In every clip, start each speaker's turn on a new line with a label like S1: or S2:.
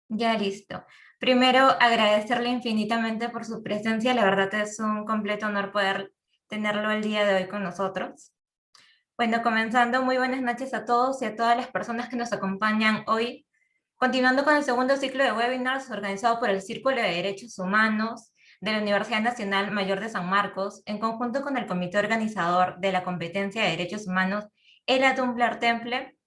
S1: Ya listo. Primero, agradecerle infinitamente por su presencia. La verdad es un completo honor poder tenerlo el día de hoy con nosotros. Bueno, comenzando, muy buenas noches a todos y a todas las personas que nos acompañan hoy. Continuando con el segundo ciclo de webinars organizado por el Círculo de Derechos Humanos de la Universidad Nacional Mayor de San Marcos, en conjunto con el comité organizador de la competencia de derechos humanos, el Tumbler Temple,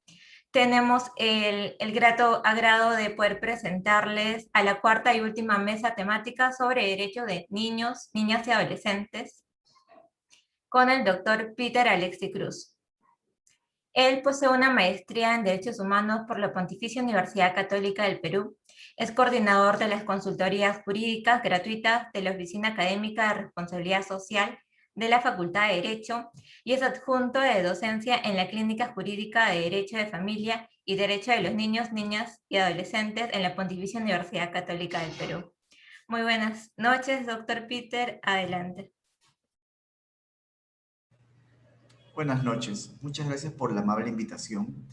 S1: tenemos el grato agrado de poder presentarles a la cuarta y última mesa temática sobre derechos de niños, niñas y adolescentes con el doctor Peter Alexi Cruz. Él posee una maestría en Derechos Humanos por la Pontificia Universidad Católica del Perú. Es coordinador de las consultorías jurídicas gratuitas de la Oficina Académica de Responsabilidad Social de la Facultad de Derecho y es adjunto de docencia en la Clínica Jurídica de Derecho de Familia y Derecho de los Niños, Niñas y Adolescentes en la Pontificia Universidad Católica del Perú. Muy buenas noches, doctor Peter. Adelante.
S2: Buenas noches, muchas gracias por la amable invitación.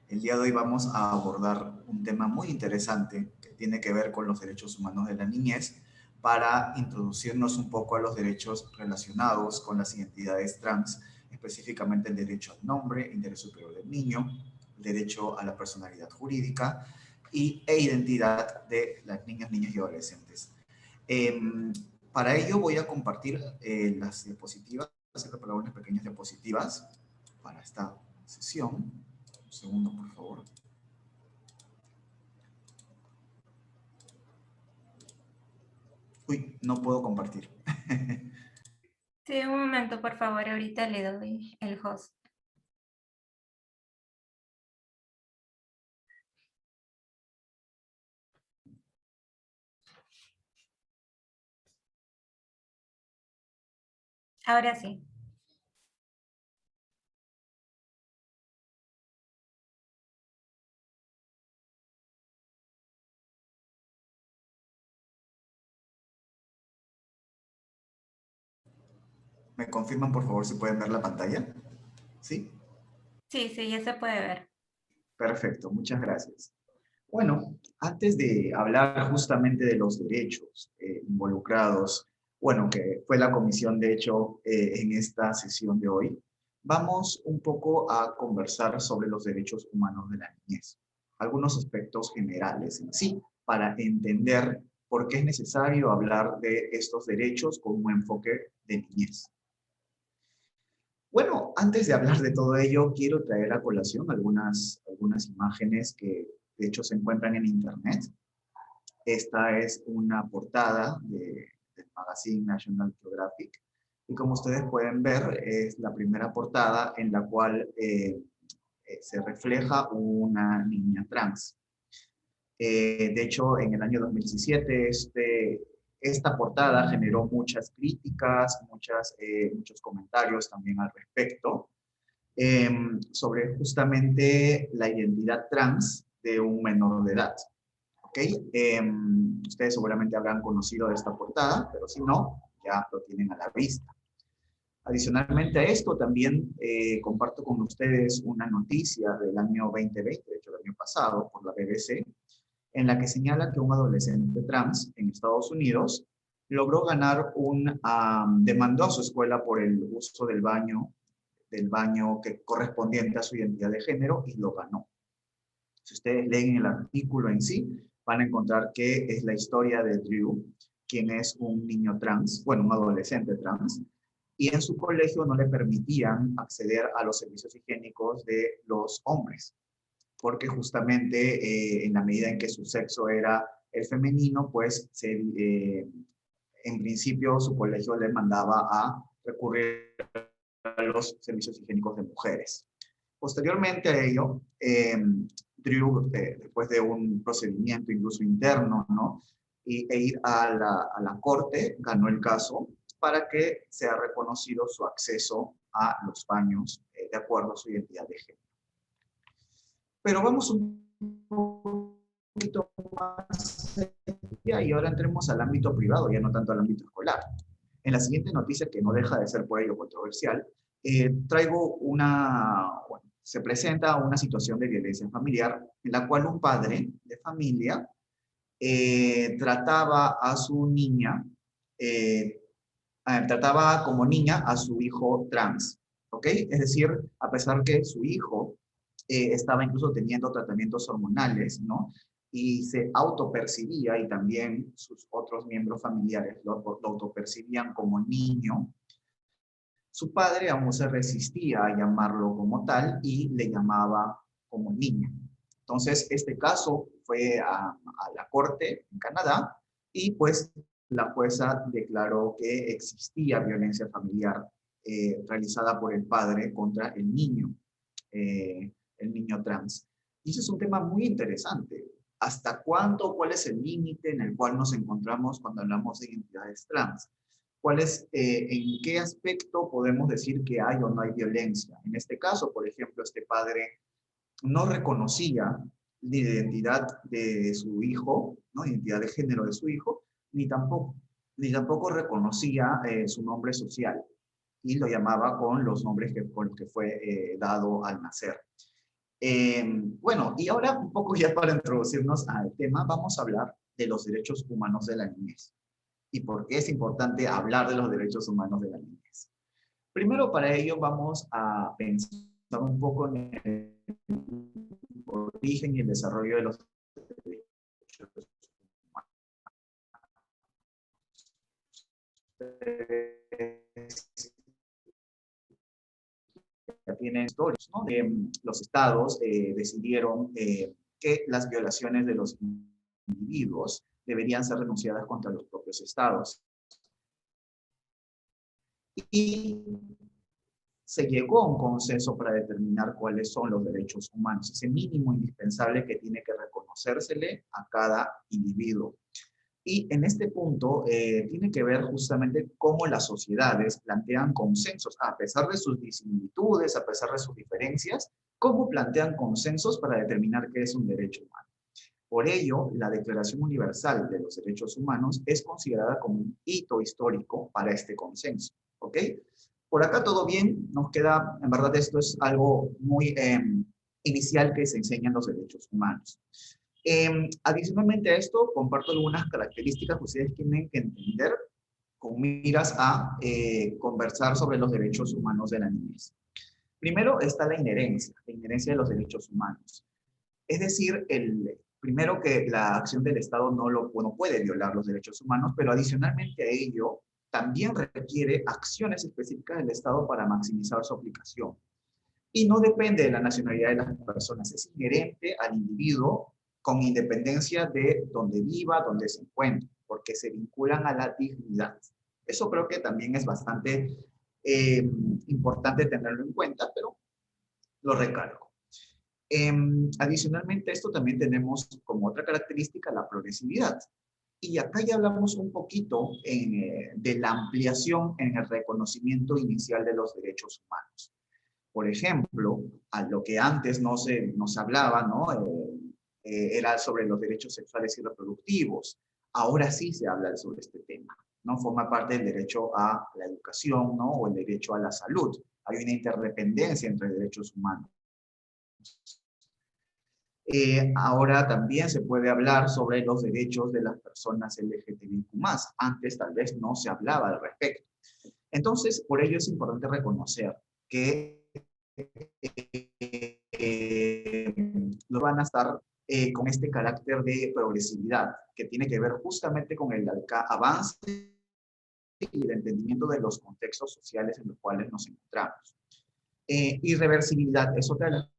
S2: El día de hoy vamos a abordar un tema muy interesante que tiene que ver con los derechos humanos de la niñez para introducirnos un poco a los derechos relacionados con las identidades trans, específicamente el derecho al nombre, interés superior del niño, el derecho a la personalidad jurídica e identidad de las niñas, niños y adolescentes. Para ello voy a compartir las diapositivas, he preparado unas pequeñas diapositivas para esta sesión. Un segundo, por favor. Uy, no puedo compartir.
S1: Sí, un momento, por favor, ahorita le doy el host. Ahora sí.
S2: ¿Me confirman, por favor, si pueden ver la pantalla? ¿Sí?
S1: Sí, sí, ya se puede ver.
S2: Perfecto, muchas gracias. Bueno, antes de hablar justamente de los derechos involucrados, bueno, que fue la comisión, de hecho, en esta sesión de hoy, vamos un poco a conversar sobre los derechos humanos de la niñez. Algunos aspectos generales en sí, para entender por qué es necesario hablar de estos derechos con un enfoque de niñez. Bueno, antes de hablar de todo ello, quiero traer a colación algunas imágenes que de hecho se encuentran en internet. Esta es una portada del magazine National Geographic y como ustedes pueden ver es la primera portada en la cual se refleja una niña trans. De hecho, en el año 2017 esta portada generó muchas críticas, muchos comentarios también al respecto sobre justamente la identidad trans de un menor de edad. ¿Ok? Ustedes seguramente habrán conocido esta portada, pero si no, ya lo tienen a la vista. Adicionalmente a esto, también comparto con ustedes una noticia del año 2020, de hecho el año pasado, por la BBC, en la que señala que un adolescente trans en Estados Unidos logró ganar demandó a su escuela por el uso del baño que correspondiente a su identidad de género y lo ganó. Si ustedes leen el artículo en sí, van a encontrar que es la historia de Drew, quien es un niño trans, bueno, un adolescente trans, y en su colegio no le permitían acceder a los servicios higiénicos de los hombres, porque justamente en la medida en que su sexo era el femenino, pues en principio su colegio le mandaba a recurrir a los servicios higiénicos de mujeres. Posteriormente a ello, Drew, después de un procedimiento incluso interno, ¿no? E ir a la corte, ganó el caso para que sea reconocido su acceso a los baños de acuerdo a su identidad de género. Pero vamos un poquito más allá y ahora entremos al ámbito privado, ya no tanto al ámbito escolar. En la siguiente noticia, que no deja de ser por ello controversial, traigo bueno, se presenta una situación de violencia familiar en la cual un padre de familia trataba a su niña, trataba como niña a su hijo trans, ¿ok? Es decir, a pesar que su hijo estaba incluso teniendo tratamientos hormonales, ¿no? Y se autopercibía, y también sus otros miembros familiares lo autopercibían como niño, su padre aún se resistía a llamarlo como tal y le llamaba como niño. Entonces, este caso fue a la corte en Canadá y pues la jueza declaró que existía violencia familiar realizada por el padre contra el niño trans. Y ese es un tema muy interesante. ¿Hasta cuándo, cuál es el límite en el cual nos encontramos cuando hablamos de identidades trans? ¿En qué aspecto podemos decir que hay o no hay violencia? En este caso, por ejemplo, este padre no reconocía ni la identidad de su hijo, ¿no? Identidad de género de su hijo, ni tampoco reconocía su nombre social y lo llamaba con los nombres con los que fue dado al nacer. Bueno, y ahora un poco ya para introducirnos al tema, vamos a hablar de los derechos humanos de la niñez y por qué es importante hablar de los derechos humanos de la niñez. Primero, para ello vamos a pensar un poco en el origen y el desarrollo de los derechos humanos. Ya tienen historias, ¿no? Los estados decidieron que las violaciones de los individuos deberían ser denunciadas contra los propios estados. Y se llegó a un consenso para determinar cuáles son los derechos humanos, ese mínimo indispensable que tiene que reconocérsele a cada individuo. Y en este punto tiene que ver justamente cómo las sociedades plantean consensos, a pesar de sus disimilitudes, a pesar de sus diferencias, cómo plantean consensos para determinar qué es un derecho humano. Por ello, la Declaración Universal de los Derechos Humanos es considerada como un hito histórico para este consenso, ¿ok? Por acá todo bien, nos queda, en verdad esto es algo muy inicial que se enseña en los derechos humanos. Adicionalmente a esto, comparto algunas características que ustedes tienen que entender con miras a conversar sobre los derechos humanos de la niñez. Primero está la inherencia de los derechos humanos. Es decir, primero que la acción del Estado no puede violar los derechos humanos, pero adicionalmente a ello, también requiere acciones específicas del Estado para maximizar su aplicación. Y no depende de la nacionalidad de las personas, es inherente al individuo con independencia de donde viva, donde se encuentre, porque se vinculan a la dignidad. Eso creo que también es bastante importante tenerlo en cuenta, pero lo recalco. Adicionalmente a esto también tenemos como otra característica la progresividad. Y acá ya hablamos un poquito de la ampliación en el reconocimiento inicial de los derechos humanos. Por ejemplo, a lo que antes no se hablaba, ¿no? Era sobre los derechos sexuales y reproductivos. Ahora sí se habla sobre este tema, ¿no? Forma parte del derecho a la educación, ¿no? O el derecho a la salud. Hay una interdependencia entre derechos humanos. Ahora también se puede hablar sobre los derechos de las personas LGTBIQ+. Antes tal vez no se hablaba al respecto. Entonces, por ello es importante reconocer que no van a estar con este carácter de progresividad, que tiene que ver justamente con el avance y el entendimiento de los contextos sociales en los cuales nos encontramos. Irreversibilidad es otra de las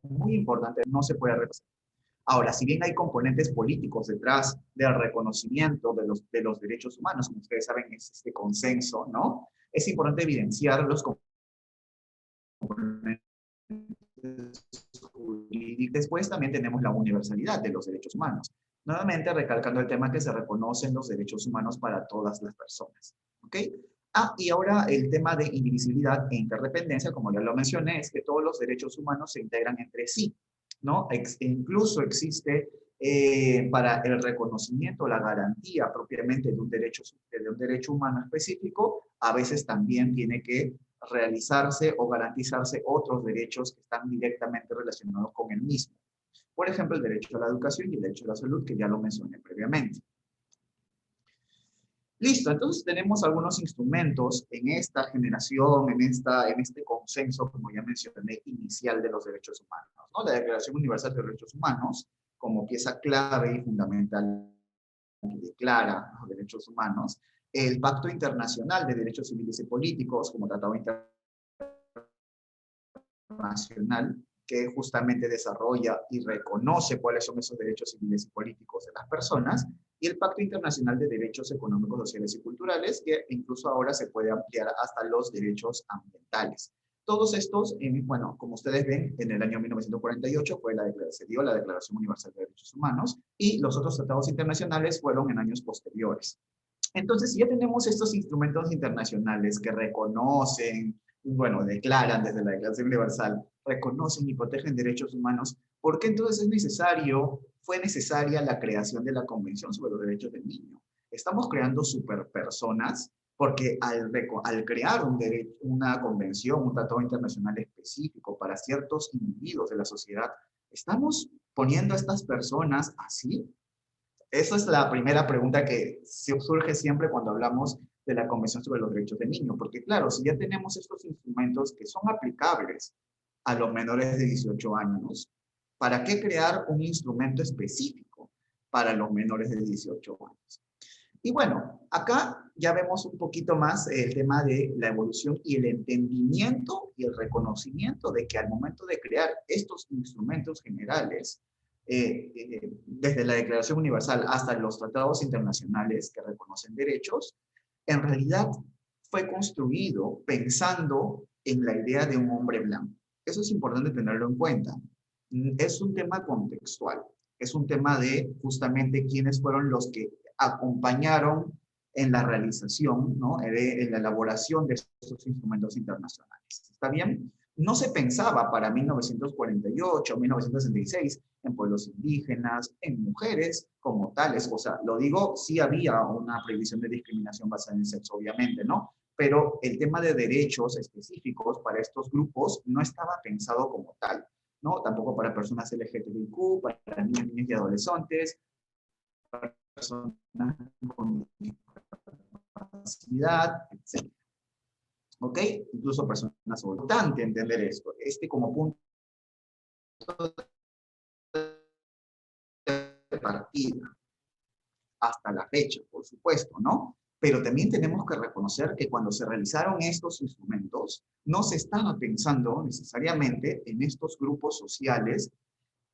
S2: muy importante, no se puede retrasar. Ahora, si bien hay componentes políticos detrás del reconocimiento de los derechos humanos, como ustedes saben, es este consenso, ¿no? Es importante evidenciar los componentes jurídicos. Después también tenemos la universalidad de los derechos humanos. Nuevamente, recalcando el tema que se reconocen los derechos humanos para todas las personas, ¿ok? Y ahora el tema de indivisibilidad e interdependencia, como ya lo mencioné, es que todos los derechos humanos se integran entre sí, ¿no? Incluso existe para el reconocimiento, la garantía propiamente de un derecho humano específico, a veces también tiene que realizarse o garantizarse otros derechos que están directamente relacionados con el mismo. Por ejemplo, el derecho a la educación y el derecho a la salud, que ya lo mencioné previamente. Listo, entonces tenemos algunos instrumentos en esta generación, en este consenso, como ya mencioné, inicial de los derechos humanos, ¿no? La Declaración Universal de Derechos Humanos, como pieza clave y fundamental que declara los derechos humanos, el Pacto Internacional de Derechos Civiles y Políticos, como tratado internacional, que justamente desarrolla y reconoce cuáles son esos derechos civiles y políticos de las personas, y el Pacto Internacional de Derechos Económicos, Sociales y Culturales, que incluso ahora se puede ampliar hasta los derechos ambientales. Todos estos, bueno, como ustedes ven, en el año 1948 se dio la Declaración Universal de Derechos Humanos, y los otros tratados internacionales fueron en años posteriores. Entonces, si ya tenemos estos instrumentos internacionales que reconocen, bueno, declaran desde la Declaración Universal, reconocen y protegen derechos humanos, ¿por qué entonces fue necesaria la creación de la Convención sobre los Derechos del Niño? Estamos creando superpersonas porque al crear una convención, un tratado internacional específico para ciertos individuos de la sociedad, ¿estamos poniendo a estas personas así? Esa es la primera pregunta que surge siempre cuando hablamos de la Convención sobre los Derechos del Niño, porque claro, si ya tenemos estos instrumentos que son aplicables a los menores de 18 años, ¿para qué crear un instrumento específico para los menores de 18 años? Y bueno, acá ya vemos un poquito más el tema de la evolución y el entendimiento y el reconocimiento de que al momento de crear estos instrumentos generales, desde la Declaración Universal hasta los tratados internacionales que reconocen derechos, en realidad fue construido pensando en la idea de un hombre blanco. Eso es importante tenerlo en cuenta. Es un tema contextual, es un tema de justamente quiénes fueron los que acompañaron en la realización, ¿no? En la elaboración de estos instrumentos internacionales. ¿Está bien? No se pensaba para 1948, 1966 en pueblos indígenas, en mujeres como tales. O sea, lo digo, sí había una prohibición de discriminación basada en el sexo, obviamente, ¿no? Pero el tema de derechos específicos para estos grupos no estaba pensado como tal, ¿no? Tampoco para personas LGTBIQ, para niños, niñas y adolescentes, para personas con discapacidad, etc. ¿Ok? Incluso personas adultas. Es importante entender esto. Como punto de partida hasta la fecha, por supuesto, ¿no? Pero también tenemos que reconocer que cuando se realizaron estos instrumentos, no se estaba pensando necesariamente en estos grupos sociales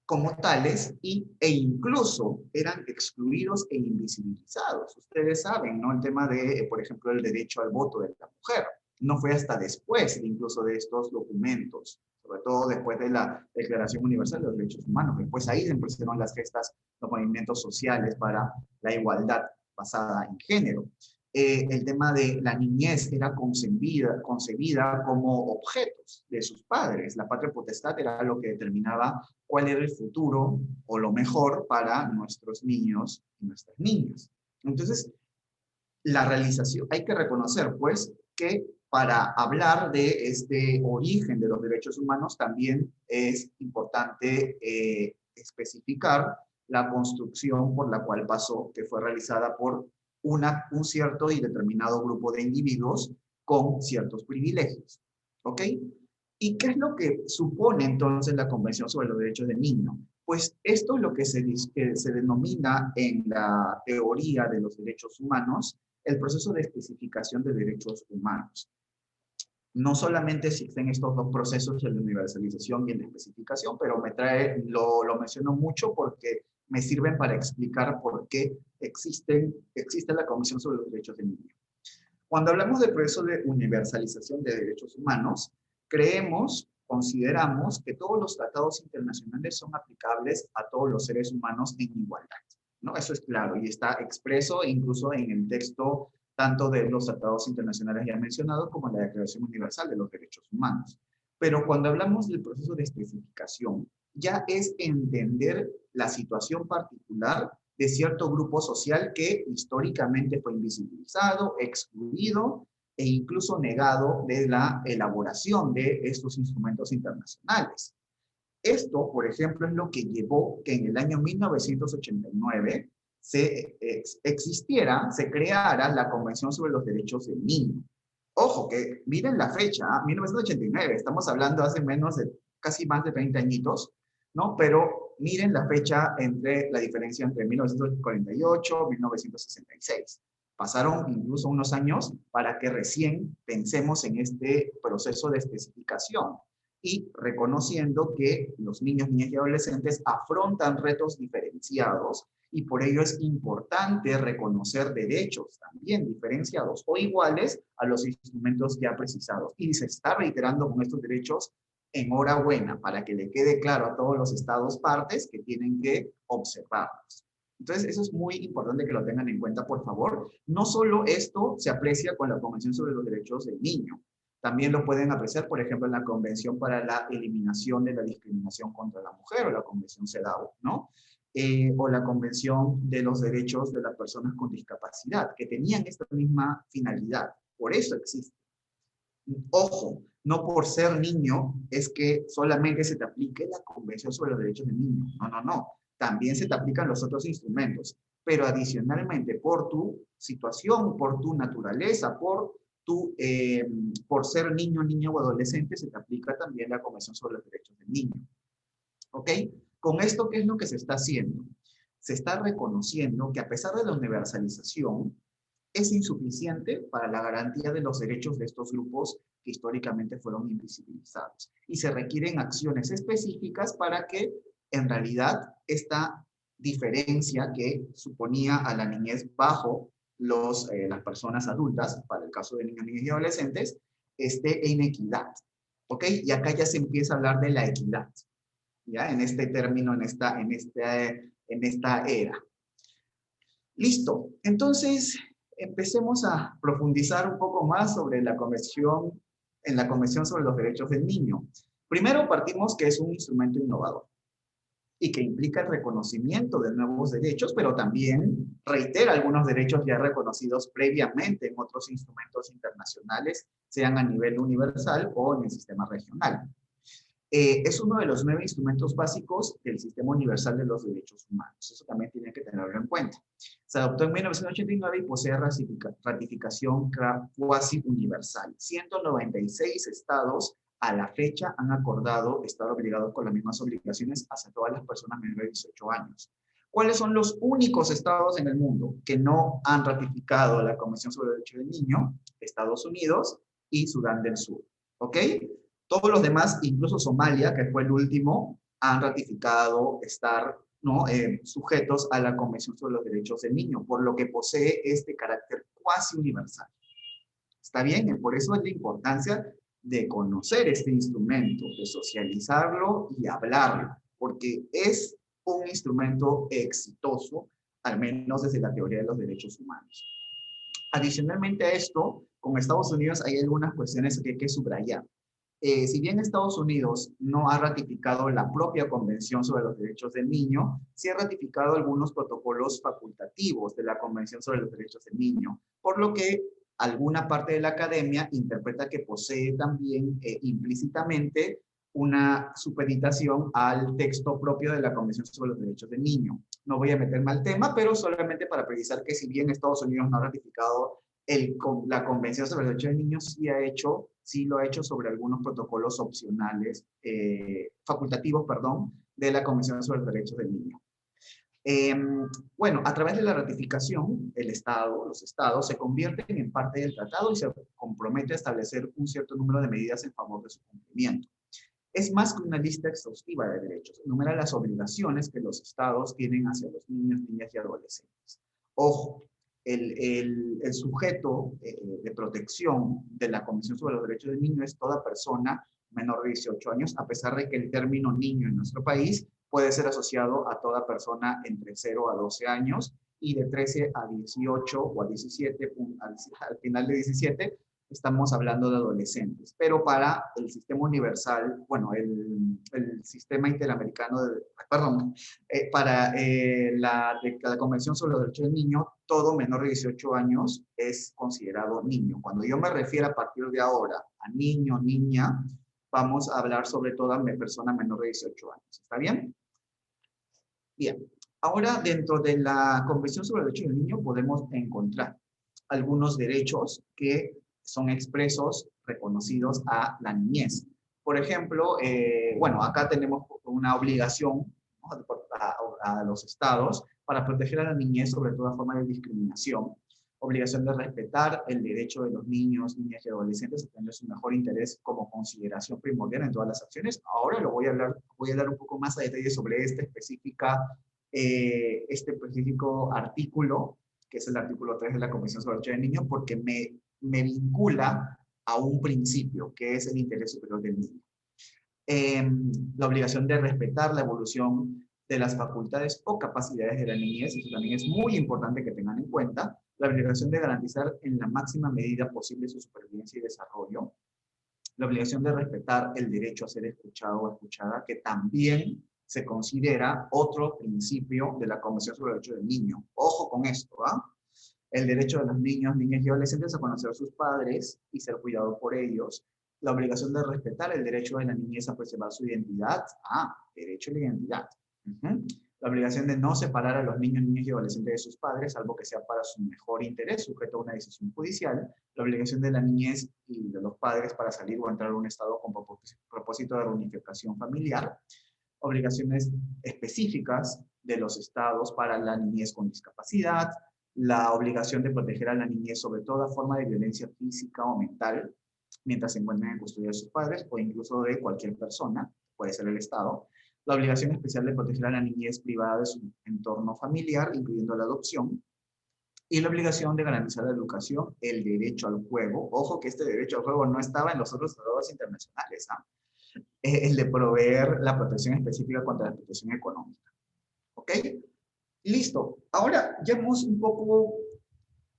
S2: como tales e incluso eran excluidos e invisibilizados. Ustedes saben, ¿no? El tema de, por ejemplo, el derecho al voto de la mujer. No fue hasta después incluso de estos documentos, sobre todo después de la Declaración Universal de los Derechos Humanos. Después ahí empezaron las gestas, los movimientos sociales para la igualdad basada en género. El tema de la niñez era concebida como objetos de sus padres. La patria potestad era lo que determinaba cuál era el futuro o lo mejor para nuestros niños y nuestras niñas. Entonces, la realización, hay que reconocer, pues, que para hablar de este origen de los derechos humanos también es importante especificar la construcción por la cual pasó, que fue realizada por un cierto y determinado grupo de individuos con ciertos privilegios. ¿Ok? ¿Y qué es lo que supone entonces la Convención sobre los Derechos del Niño? Pues esto es lo que se denomina en la teoría de los derechos humanos el proceso de especificación de derechos humanos. No solamente existen estos dos procesos, el de universalización y el de especificación, pero lo menciono mucho porque me sirven para explicar por qué existe la Convención sobre los Derechos del Niño. Cuando hablamos del proceso de universalización de derechos humanos, consideramos que todos los tratados internacionales son aplicables a todos los seres humanos en igualdad, ¿no? Eso es claro y está expreso incluso en el texto tanto de los tratados internacionales ya mencionados como la Declaración Universal de los Derechos Humanos. Pero cuando hablamos del proceso de especificación, ya es entender la situación particular de cierto grupo social que históricamente fue invisibilizado, excluido e incluso negado de la elaboración de estos instrumentos internacionales. Esto, por ejemplo, es lo que llevó que en el año 1989 se creara la Convención sobre los Derechos del Niño. Ojo, que miren la fecha, 1989, estamos hablando hace casi más de 30 añitos, ¿no? Pero miren la fecha la diferencia entre 1948 y 1966. Pasaron incluso unos años para que recién pensemos en este proceso de especificación y reconociendo que los niños, niñas y adolescentes afrontan retos diferenciados y por ello es importante reconocer derechos también diferenciados o iguales a los instrumentos ya precisados. Y se está reiterando con estos derechos, enhorabuena, para que le quede claro a todos los estados partes que tienen que observarlos. Entonces, eso es muy importante que lo tengan en cuenta, por favor. No solo esto se aprecia con la Convención sobre los Derechos del Niño, también lo pueden apreciar, por ejemplo, en la Convención para la Eliminación de la Discriminación contra la Mujer, o la Convención CEDAW, ¿no? O la Convención de los Derechos de las Personas con Discapacidad, que tenían esta misma finalidad. Por eso existe. Ojo, no por ser niño es que solamente se te aplique la Convención sobre los Derechos del Niño. No, no, no. También se te aplican los otros instrumentos. Pero adicionalmente, por tu situación, por tu naturaleza, por ser niño, niña o adolescente, se te aplica también la Convención sobre los Derechos del Niño. ¿Ok? Con esto, ¿qué es lo que se está haciendo? Se está reconociendo que a pesar de la universalización, es insuficiente para la garantía de los derechos de estos grupos que históricamente fueron invisibilizados. Y se requieren acciones específicas para que, en realidad, esta diferencia que suponía a la niñez bajo las personas adultas, para el caso de niños, niñas y adolescentes, esté en equidad. ¿Ok? Y acá ya se empieza a hablar de la equidad, ¿ya? En este término, en esta era. Listo. Entonces, empecemos a profundizar un poco más sobre la Convención sobre los Derechos del Niño. Primero partimos que es un instrumento innovador y que implica el reconocimiento de nuevos derechos, pero también reitera algunos derechos ya reconocidos previamente en otros instrumentos internacionales, sean a nivel universal o en el sistema regional. Es uno de los 9 instrumentos básicos del Sistema Universal de los Derechos Humanos. Eso también tienen que tenerlo en cuenta. Se adoptó en 1989 y posee ratificación cuasi universal. 196 estados a la fecha han acordado estar obligados con las mismas obligaciones hacia todas las personas menores de 18 años. ¿Cuáles son los únicos estados en el mundo que no han ratificado la Convención sobre el Derecho del Niño? Estados Unidos y Sudán del Sur. ¿Ok? Todos los demás, incluso Somalia, que fue el último, han ratificado estar, ¿no?, sujetos a la Convención sobre los Derechos del Niño, por lo que posee este carácter cuasi universal. ¿Está bien? Por eso es la importancia de conocer este instrumento, de socializarlo y hablarlo, porque es un instrumento exitoso, al menos desde la teoría de los derechos humanos. Adicionalmente a esto, con Estados Unidos hay algunas cuestiones que hay que subrayar. Si bien Estados Unidos no ha ratificado la propia Convención sobre los Derechos del Niño, sí ha ratificado algunos protocolos facultativos de la Convención sobre los Derechos del Niño, por lo que alguna parte de la academia interpreta que posee también implícitamente una supeditación al texto propio de la Convención sobre los Derechos del Niño. No voy a meterme al tema, pero solamente para precisar que si bien Estados Unidos no ha ratificado la Convención sobre los Derechos del Niño, sí lo ha hecho sobre algunos protocolos opcionales, facultativos, perdón, de la Convención sobre los Derechos del Niño. Bueno, a través de la ratificación, los estados se convierten en parte del tratado y se compromete a establecer un cierto número de medidas en favor de su cumplimiento. Es más que una lista exhaustiva de derechos, enumera las obligaciones que los estados tienen hacia los niños, niñas y adolescentes. Ojo, el sujeto de protección de la Convención sobre los Derechos del Niño es toda persona menor de 18 años, a pesar de que el término niño en nuestro país puede ser asociado a toda persona entre 0 a 12 años y de 13 a 18 o a 17, al final de 17, estamos hablando de adolescentes. Pero para el sistema universal, bueno, el sistema interamericano, perdón, para la Convención sobre los Derechos del Niño, todo menor de 18 años es considerado niño. Cuando yo me refiero a partir de ahora a niño, niña, vamos a hablar sobre toda persona menor de 18 años. ¿Está bien? Bien. Ahora, dentro de la Convención sobre los Derechos del Niño podemos encontrar algunos derechos que son expresos, reconocidos a la niñez. Por ejemplo, bueno, acá tenemos una obligación, ¿no?, a los estados para proteger a la niñez sobre toda forma de discriminación, obligación de respetar el derecho de los niños, niñas y adolescentes a tener su mejor interés como consideración primordial en todas las acciones. Ahora lo voy a hablar un poco más a detalle sobre este específico artículo, que es el artículo 3 de la Convención sobre los Derechos del Niño, porque me vincula a un principio, que es el interés superior del niño. La obligación de respetar la evolución de las facultades o capacidades de la niñez, eso también es muy importante que tengan en cuenta. La obligación de garantizar en la máxima medida posible su supervivencia y desarrollo. La obligación de respetar el derecho a ser escuchado o escuchada, que también se considera otro principio de la Convención sobre los Derechos del Niño. Ojo con esto, ¿ah? El derecho de los niños, niñas y adolescentes a conocer a sus padres y ser cuidados por ellos. La obligación de respetar el derecho de la niñez a preservar su identidad. Derecho a la identidad. La obligación de no separar a los niños, niñas y adolescentes de sus padres, salvo que sea para su mejor interés, sujeto a una decisión judicial. La obligación de la niñez y de los padres para salir o entrar a un estado con propósito de reunificación familiar. Obligaciones específicas de los estados para la niñez con discapacidad. La obligación de proteger a la niñez sobre toda forma de violencia física o mental mientras se encuentren en custodia de sus padres o incluso de cualquier persona, puede ser el Estado. La obligación especial de proteger a la niñez privada de su entorno familiar, incluyendo la adopción. Y la obligación de garantizar la educación, el derecho al juego. Ojo que este derecho al juego no estaba en los otros tratados internacionales, el de proveer la protección específica contra la explotación económica. ¿Ok? Listo. Ahora ya hemos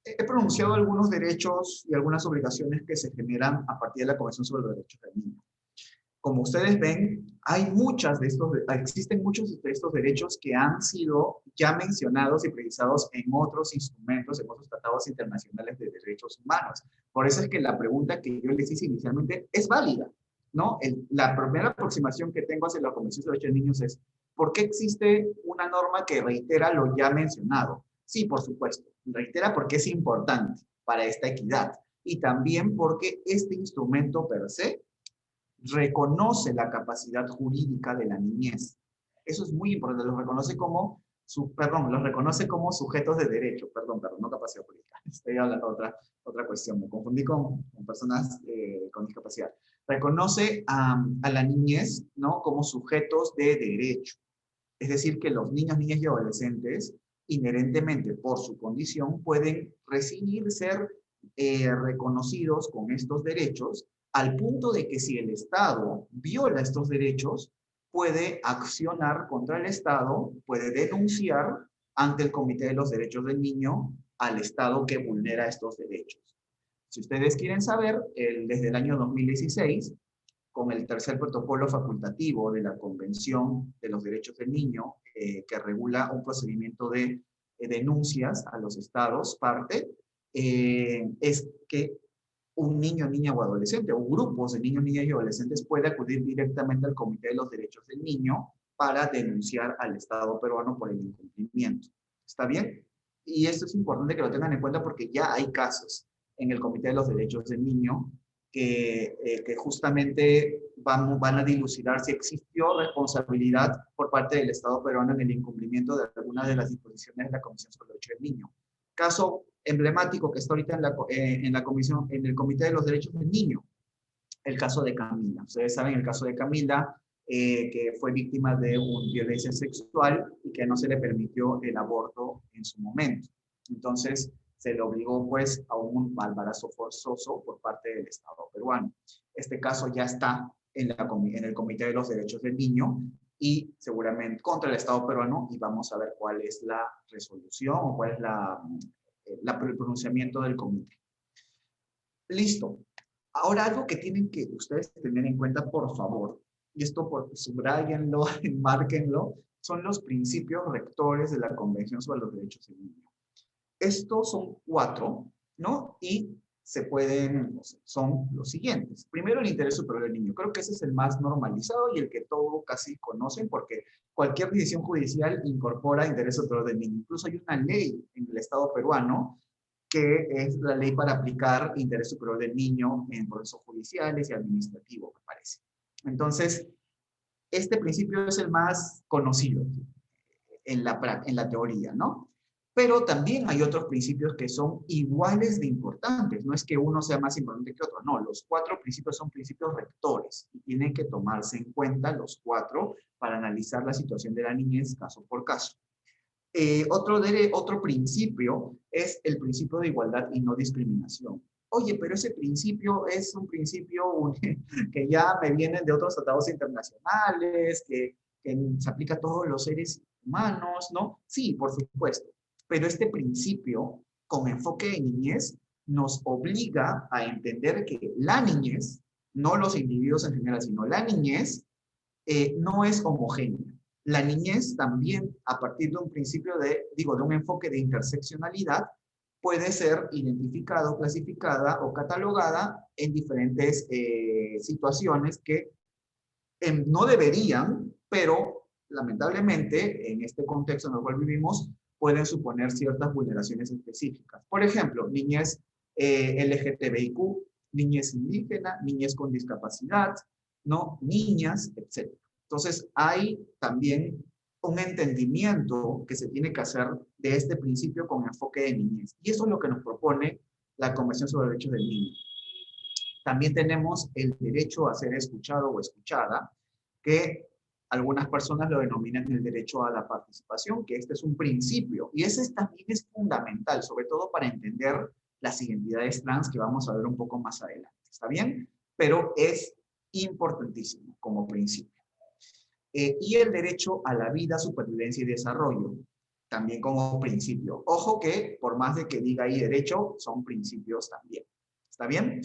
S2: he pronunciado algunos derechos y algunas obligaciones que se generan a partir de la Convención sobre los Derechos del Niño. Como ustedes ven, existen muchos de estos derechos que han sido ya mencionados y precisados en otros instrumentos, en otros tratados internacionales de derechos humanos. Por eso es que la pregunta que yo les hice inicialmente es válida, ¿no? La primera aproximación que tengo hacia la Convención sobre los Derechos del Niño es, ¿por qué existe una norma que reitera lo ya mencionado? Sí, por supuesto, reitera porque es importante para esta equidad y también porque este instrumento per se reconoce la capacidad jurídica de la niñez. Eso es muy importante, los reconoce como, los reconoce como sujetos de derecho, perdón, no capacidad jurídica. Estoy hablando de otra cuestión, me confundí con personas con discapacidad. Reconoce a la niñez, ¿no?, como sujetos de derecho. Es decir, que los niños, niñas y adolescentes, inherentemente por su condición, pueden recibir, ser reconocidos con estos derechos, al punto de que si el Estado viola estos derechos, puede accionar contra el Estado, puede denunciar ante el Comité de los Derechos del Niño al Estado que vulnera estos derechos. Si ustedes quieren saber, desde el año 2016, con el tercer protocolo facultativo de la Convención de los Derechos del Niño, que regula un procedimiento de denuncias a los estados parte, es que un niño, niña o adolescente, o grupos de niños, niñas y adolescentes puede acudir directamente al Comité de los Derechos del Niño para denunciar al Estado peruano por el incumplimiento. ¿Está bien? Y esto es importante que lo tengan en cuenta porque ya hay casos en el Comité de los Derechos del Niño que justamente van a dilucidar si existió responsabilidad por parte del Estado peruano en el incumplimiento de algunas de las disposiciones de la Convención sobre los Derechos del Niño. Caso emblemático que está ahorita en la comisión, en el Comité de los Derechos del Niño, el caso de Camila. Ustedes saben el caso de Camila, que fue víctima de una violencia sexual y que no se le permitió el aborto en su momento. Entonces, se le obligó pues a un embarazo forzoso por parte del Estado peruano. Este caso ya está en el Comité de los Derechos del Niño y seguramente contra el Estado peruano, y vamos a ver cuál es la resolución o cuál es el pronunciamiento del comité. Listo. Ahora algo que tienen que ustedes tener en cuenta, por favor, y esto subrayenlo, enmárquenlo, son los principios rectores de la Convención sobre los Derechos del Niño. Estos son 4, ¿no? Y se pueden, son los siguientes. Primero, el interés superior del niño. Creo que ese es el más normalizado y el que todos casi conocen porque cualquier decisión judicial incorpora interés superior del niño. Incluso hay una ley en el Estado peruano que es la ley para aplicar interés superior del niño en procesos judiciales y administrativos, me parece. Entonces, este principio es el más conocido en la teoría, ¿no? Pero también hay otros principios que son iguales de importantes. No es que uno sea más importante que otro, no. Los 4 principios son principios rectores y tienen que tomarse en cuenta los 4 para analizar la situación de la niñez caso por caso. Otro principio es el principio de igualdad y no discriminación. Oye, pero ese principio es un principio que ya me vienen de otros tratados internacionales, que se aplica a todos los seres humanos, ¿no? Sí, por supuesto. Pero este principio, con enfoque en niñez, nos obliga a entender que la niñez, no los individuos en general, sino la niñez, no es homogénea. La niñez también, a partir de un principio de un enfoque de interseccionalidad, puede ser identificada, clasificada o catalogada en diferentes situaciones que no deberían, pero lamentablemente en este contexto en el cual vivimos pueden suponer ciertas vulneraciones específicas. Por ejemplo, niñez LGTBIQ, niñez indígena, niñez con discapacidad, ¿no? Niñas, etc. Entonces, hay también un entendimiento que se tiene que hacer de este principio con enfoque de niñez. Y eso es lo que nos propone la Convención sobre los Derechos del Niño. También tenemos el derecho a ser escuchado o escuchada, que algunas personas lo denominan el derecho a la participación, que este es un principio. Y ese también es fundamental, sobre todo para entender las identidades trans que vamos a ver un poco más adelante. ¿Está bien? Pero es importantísimo como principio. Y el derecho a la vida, supervivencia y desarrollo, también como principio. Ojo que, por más de que diga ahí derecho, son principios también. ¿Está bien?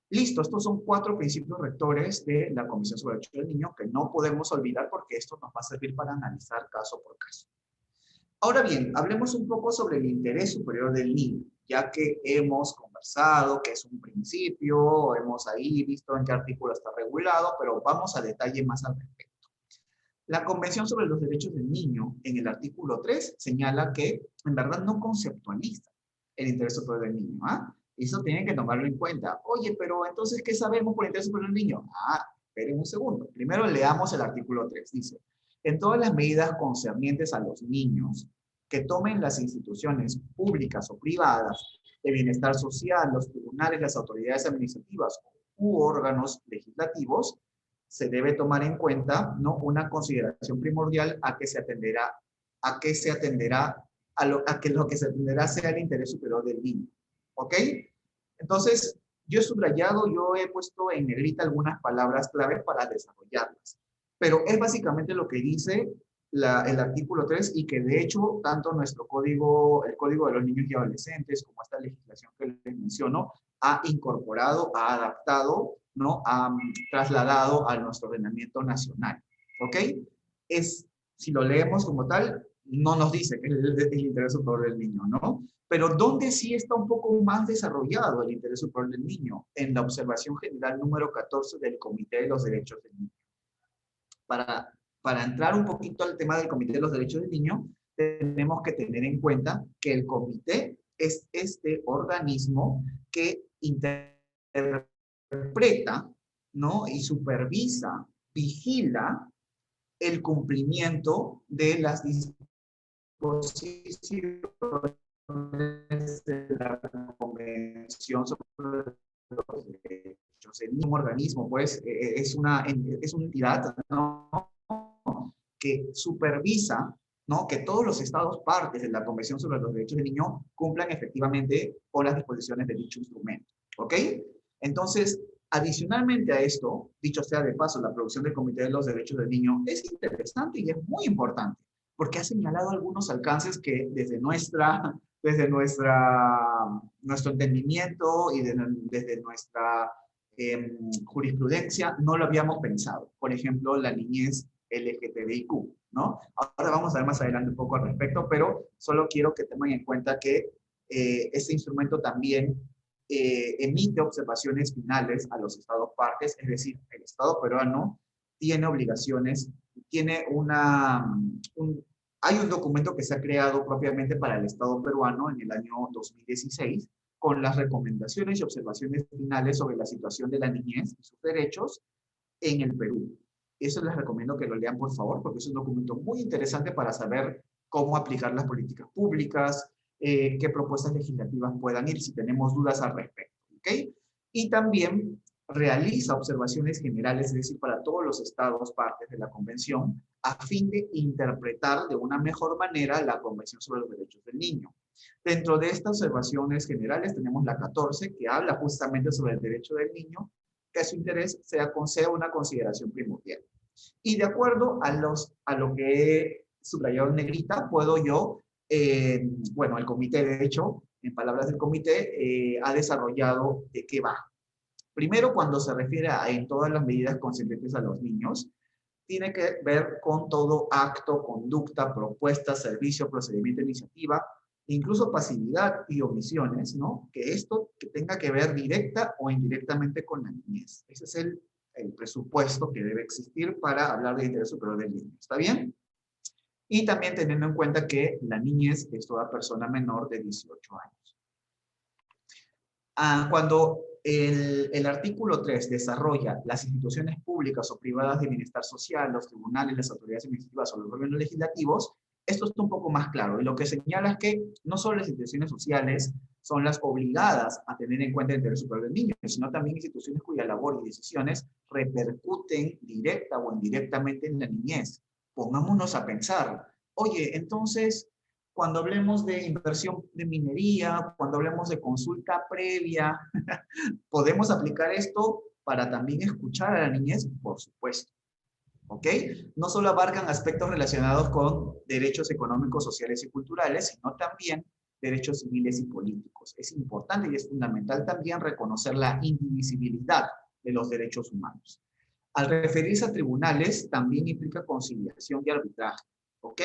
S2: Listo, estos son 4 principios rectores de la Comisión sobre el Derecho del Niño que no podemos olvidar porque esto nos va a servir para analizar caso por caso. Ahora bien, hablemos un poco sobre el interés superior del niño, ya que hemos conversado que es un principio, hemos ahí visto en qué artículo está regulado, pero vamos a detalle más al respecto. La Convención sobre los Derechos del Niño, en el artículo 3, señala que en verdad no conceptualiza el interés superior del niño. ¿Ah? Eso tienen que tomarlo en cuenta. Oye, pero entonces, ¿qué sabemos por el interés superior del niño? Esperen un segundo. Primero leamos el artículo 3. Dice, en todas las medidas concernientes a los niños que tomen las instituciones públicas o privadas de bienestar social, los tribunales, las autoridades administrativas u órganos legislativos, se debe tomar en cuenta, ¿no?, una consideración primordial a que lo que se atenderá sea el interés superior del niño. ¿Ok? Entonces, yo he subrayado, yo he puesto en negrita algunas palabras clave para desarrollarlas. Pero es básicamente lo que dice el artículo 3 y que de hecho tanto nuestro código, el Código de los Niños y Adolescentes, como esta legislación que les menciono, ha incorporado, ha adaptado, ¿no?, ha trasladado a nuestro ordenamiento nacional. ¿Ok? Si lo leemos como tal, no nos dice que es el interés superior del niño, ¿no? Pero ¿dónde sí está un poco más desarrollado el interés superior del niño? En la observación general número 14 del Comité de los Derechos del Niño. Para entrar un poquito al tema del Comité de los Derechos del Niño, tenemos que tener en cuenta que el comité es este organismo que interpreta, ¿no?, y supervisa, vigila el cumplimiento de las disposiciones de la Convención sobre los Derechos del Niño. Un organismo, pues, es una entidad, ¿no?, que supervisa, ¿no?, que todos los estados partes de la Convención sobre los Derechos del Niño cumplan efectivamente con las disposiciones de dicho instrumento. ¿Ok? Entonces, adicionalmente a esto, dicho sea de paso, la producción del Comité de los Derechos del Niño es interesante y es muy importante, porque ha señalado algunos alcances que desde nuestra desde nuestro entendimiento y desde nuestra jurisprudencia no lo habíamos pensado. Por ejemplo, la niñez LGTBIQ, ¿no? Ahora vamos a ver más adelante un poco al respecto, pero solo quiero que tengan en cuenta que este instrumento también emite observaciones finales a los estados partes, es decir, el Estado peruano tiene obligaciones, tiene hay un documento que se ha creado propiamente para el Estado peruano en el año 2016 con las recomendaciones y observaciones finales sobre la situación de la niñez y sus derechos en el Perú. Eso les recomiendo que lo lean, por favor, porque es un documento muy interesante para saber cómo aplicar las políticas públicas, qué propuestas legislativas puedan ir, si tenemos dudas al respecto. ¿Ok? Y también realiza observaciones generales, es decir, para todos los estados partes de la Convención, a fin de interpretar de una mejor manera la Convención sobre los Derechos del Niño. Dentro de estas observaciones generales tenemos la 14, que habla justamente sobre el derecho del niño, que su interés sea una consideración primordial. Y de acuerdo a lo que he subrayado en negrita, puedo yo, bueno, el comité, de hecho, en palabras del comité, ha desarrollado de qué va. Primero, cuando se refiere a en todas las medidas concernientes a los niños, tiene que ver con todo acto, conducta, propuesta, servicio, procedimiento, iniciativa, incluso pasividad y omisiones, ¿no? Que esto que tenga que ver directa o indirectamente con la niñez. Ese es el presupuesto que debe existir para hablar de interés superior del niño. ¿Está bien? Y también teniendo en cuenta que la niñez es toda persona menor de 18 años. Cuando el artículo 3 desarrolla las instituciones públicas o privadas de bienestar social, los tribunales, las autoridades administrativas o los órganos legislativos, esto está un poco más claro. Y lo que señala es que no solo las instituciones sociales son las obligadas a tener en cuenta el interés superior del niño, sino también instituciones cuya labor y decisiones repercuten directa o indirectamente en la niñez. Pongámonos a pensar, oye, entonces, cuando hablemos de inversión de minería, cuando hablemos de consulta previa, ¿podemos aplicar esto para también escuchar a la niñez? Por supuesto. ¿Ok? No solo abarcan aspectos relacionados con derechos económicos, sociales y culturales, sino también derechos civiles y políticos. Es importante y es fundamental también reconocer la indivisibilidad de los derechos humanos. Al referirse a tribunales, también implica conciliación y arbitraje. ¿Ok?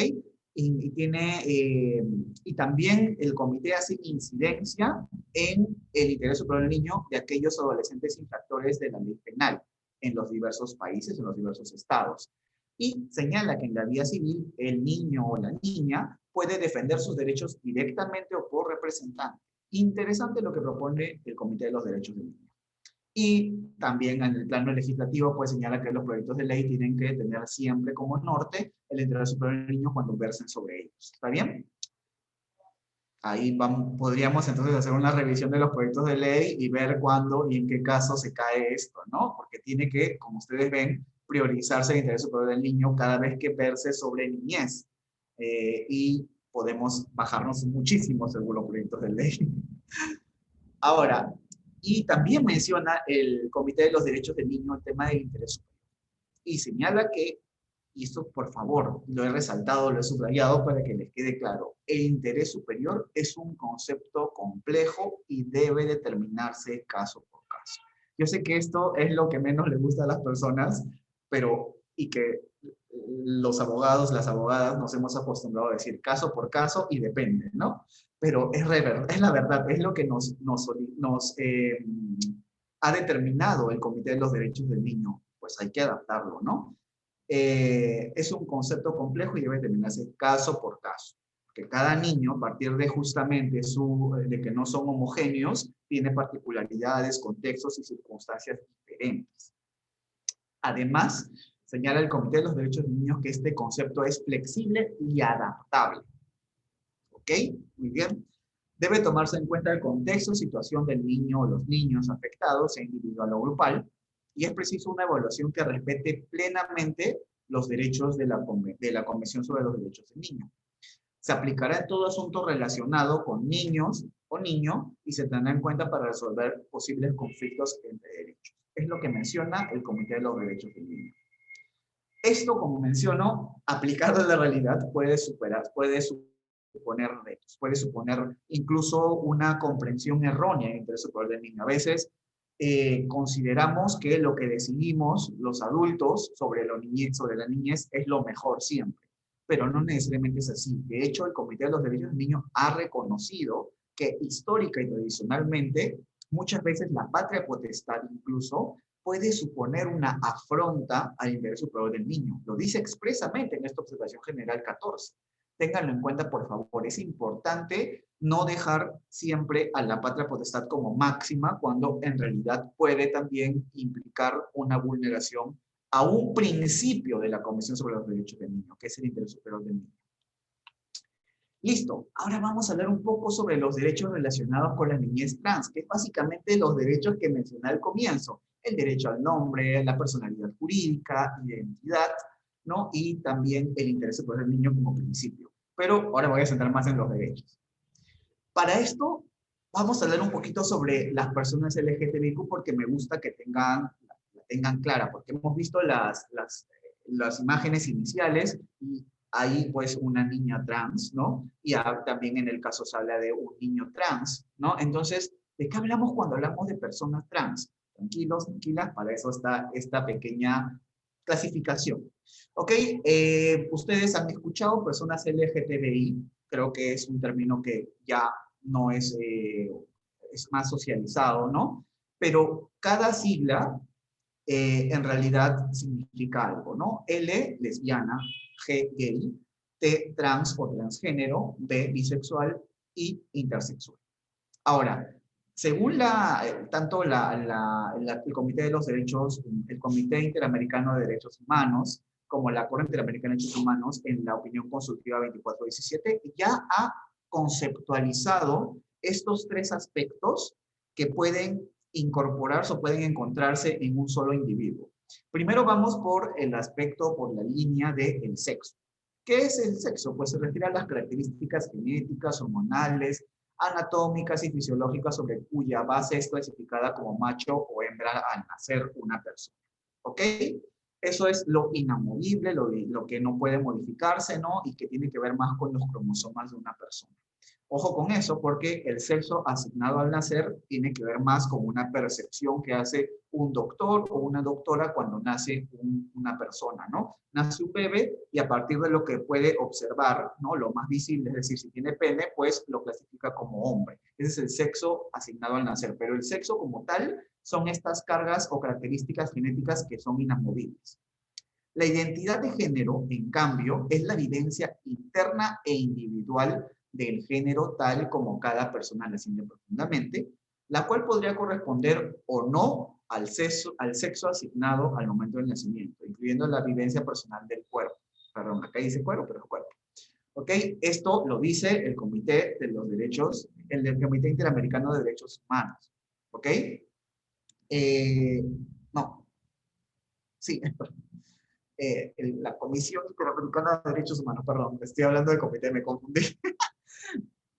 S2: Y también el comité hace incidencia en el interés superior del niño de aquellos adolescentes infractores de la ley penal en los diversos países, en los diversos estados. Y señala que en la vía civil el niño o la niña puede defender sus derechos directamente o por representante. Interesante lo que propone el Comité de los Derechos del Niño. Y también en el plano legislativo pues señala que los proyectos de ley tienen que tener siempre como norte el interés superior del niño cuando versen sobre ellos. ¿Está bien? Ahí podríamos entonces hacer una revisión de los proyectos de ley y ver cuándo y en qué caso se cae esto, ¿no? Porque tiene que, como ustedes ven, priorizarse el interés superior del niño cada vez que verse sobre niñez. Y podemos bajarnos muchísimo según los proyectos de ley. Ahora, y también menciona el Comité de los Derechos del Niño el tema del interés superior. Y señala que, y esto por favor lo he resaltado, lo he subrayado para que les quede claro, el interés superior es un concepto complejo y debe determinarse caso por caso. Yo sé que esto es lo que menos le gusta a las personas, pero y que los abogados, las abogadas nos hemos acostumbrado a decir caso por caso y depende, ¿no? Pero es la verdad, es lo que ha determinado el Comité de los Derechos del Niño, pues hay que adaptarlo, ¿no? Es un concepto complejo y debe determinarse caso por caso. Que cada niño, a partir de justamente de que no son homogéneos, tiene particularidades, contextos y circunstancias diferentes. Además, señala el Comité de los Derechos del Niño que este concepto es flexible y adaptable. ¿Ok? Muy bien. Debe tomarse en cuenta el contexto, situación del niño o los niños afectados, sea individual o grupal, y es preciso una evaluación que respete plenamente los derechos de la Convención sobre los Derechos del Niño. Se aplicará en todo asunto relacionado con niños o niño y se tendrá en cuenta para resolver posibles conflictos entre derechos. Es lo que menciona el Comité de los Derechos del Niño. Esto, como menciono, aplicado a la realidad puede suponer retos, puede suponer incluso una comprensión errónea del interés superior del niño. A veces consideramos que lo que decidimos los adultos sobre la niñez es lo mejor siempre, pero no necesariamente es así. De hecho, el Comité de los Derechos del Niño ha reconocido que histórica y tradicionalmente, muchas veces la patria potestad incluso puede suponer una afronta al interés superior del niño. Lo dice expresamente en esta observación general 14. Ténganlo en cuenta, por favor. Es importante no dejar siempre a la patria potestad como máxima cuando en realidad puede también implicar una vulneración a un principio de la Convención sobre los Derechos del Niño, que es el interés superior del niño. Listo, ahora vamos a hablar un poco sobre los derechos relacionados con la niñez trans, que es básicamente los derechos que mencioné al comienzo. El derecho al nombre, la personalidad jurídica, identidad, ¿no? Y también el interés superior del niño como principio. Pero ahora voy a centrar más en los derechos. Para esto, vamos a hablar un poquito sobre las personas LGTBIQ porque me gusta que la tengan clara, porque hemos visto las imágenes iniciales y hay pues una niña trans, ¿no? Y también en el caso se habla de un niño trans, ¿no? Entonces, ¿de qué hablamos cuando hablamos de personas trans? Tranquilos, tranquilas, para eso está esta pequeña clasificación. ¿Ok? Ustedes han escuchado personas LGTBI, creo que es un término que ya no es, es más socializado, ¿no? Pero cada sigla en realidad significa algo, ¿no? L, lesbiana, G, gay, T, trans o transgénero, B, bisexual y intersexual. Ahora, según tanto el Comité de los Derechos, el Comité Interamericano de Derechos Humanos, como la Corte Interamericana de Derechos Humanos, en la opinión consultiva 2417, ya ha conceptualizado estos tres aspectos que pueden incorporarse o pueden encontrarse en un solo individuo. Primero vamos por el aspecto, por la línea del sexo. ¿Qué es el sexo? Pues se refiere a las características genéticas, hormonales, anatómicas y fisiológicas sobre cuya base es clasificada como macho o hembra al nacer una persona. ¿Ok? Eso es lo inamovible, lo que no puede modificarse, ¿no? Y que tiene que ver más con los cromosomas de una persona. Ojo con eso, porque el sexo asignado al nacer tiene que ver más con una percepción que hace un doctor o una doctora cuando nace una persona, ¿no? Nace un bebé y a partir de lo que puede observar, ¿no? Lo más visible, es decir, si tiene pene, pues lo clasifica como hombre. Ese es el sexo asignado al nacer, pero el sexo como tal son estas cargas o características genéticas que son inamovibles. La identidad de género, en cambio, es la vivencia interna e individual del género tal como cada persona la siente profundamente, la cual podría corresponder o no al sexo asignado al momento del nacimiento, incluyendo la vivencia personal del cuerpo. Perdón, acá dice cuerpo, pero es cuerpo. ¿Ok? Esto lo dice el Comité de los Derechos, el del Comité Interamericano de Derechos Humanos. ¿Ok? No. Sí, la Comisión Interamericana de Derechos Humanos, perdón, estoy hablando de comité, me confundí.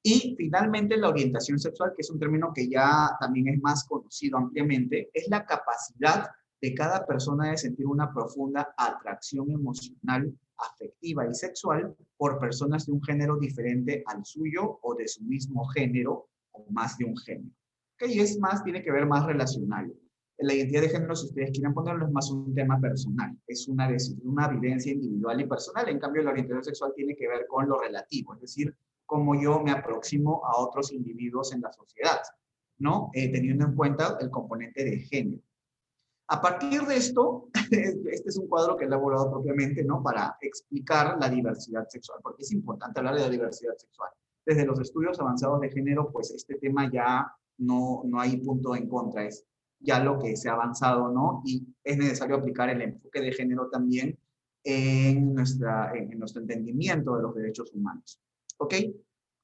S2: Y finalmente la orientación sexual, que es un término que ya también es más conocido ampliamente, es la capacidad de cada persona de sentir una profunda atracción emocional, afectiva y sexual por personas de un género diferente al suyo o de su mismo género o más de un género. ¿Okay? Y es más, tiene que ver más relacional. La identidad de género, si ustedes quieren ponerlo, es más un tema personal, es una vivencia individual y personal. En cambio, la orientación sexual tiene que ver con lo relativo, es decir, cómo yo me aproximo a otros individuos en la sociedad, ¿no? Teniendo en cuenta el componente de género. A partir de esto, este es un cuadro que he elaborado propiamente, ¿no? Para explicar la diversidad sexual, porque es importante hablar de la diversidad sexual. Desde los estudios avanzados de género, pues este tema ya no hay punto en contra, es ya lo que se ha avanzado, ¿no? Y es necesario aplicar el enfoque de género también en nuestro entendimiento de los derechos humanos. ¿Ok?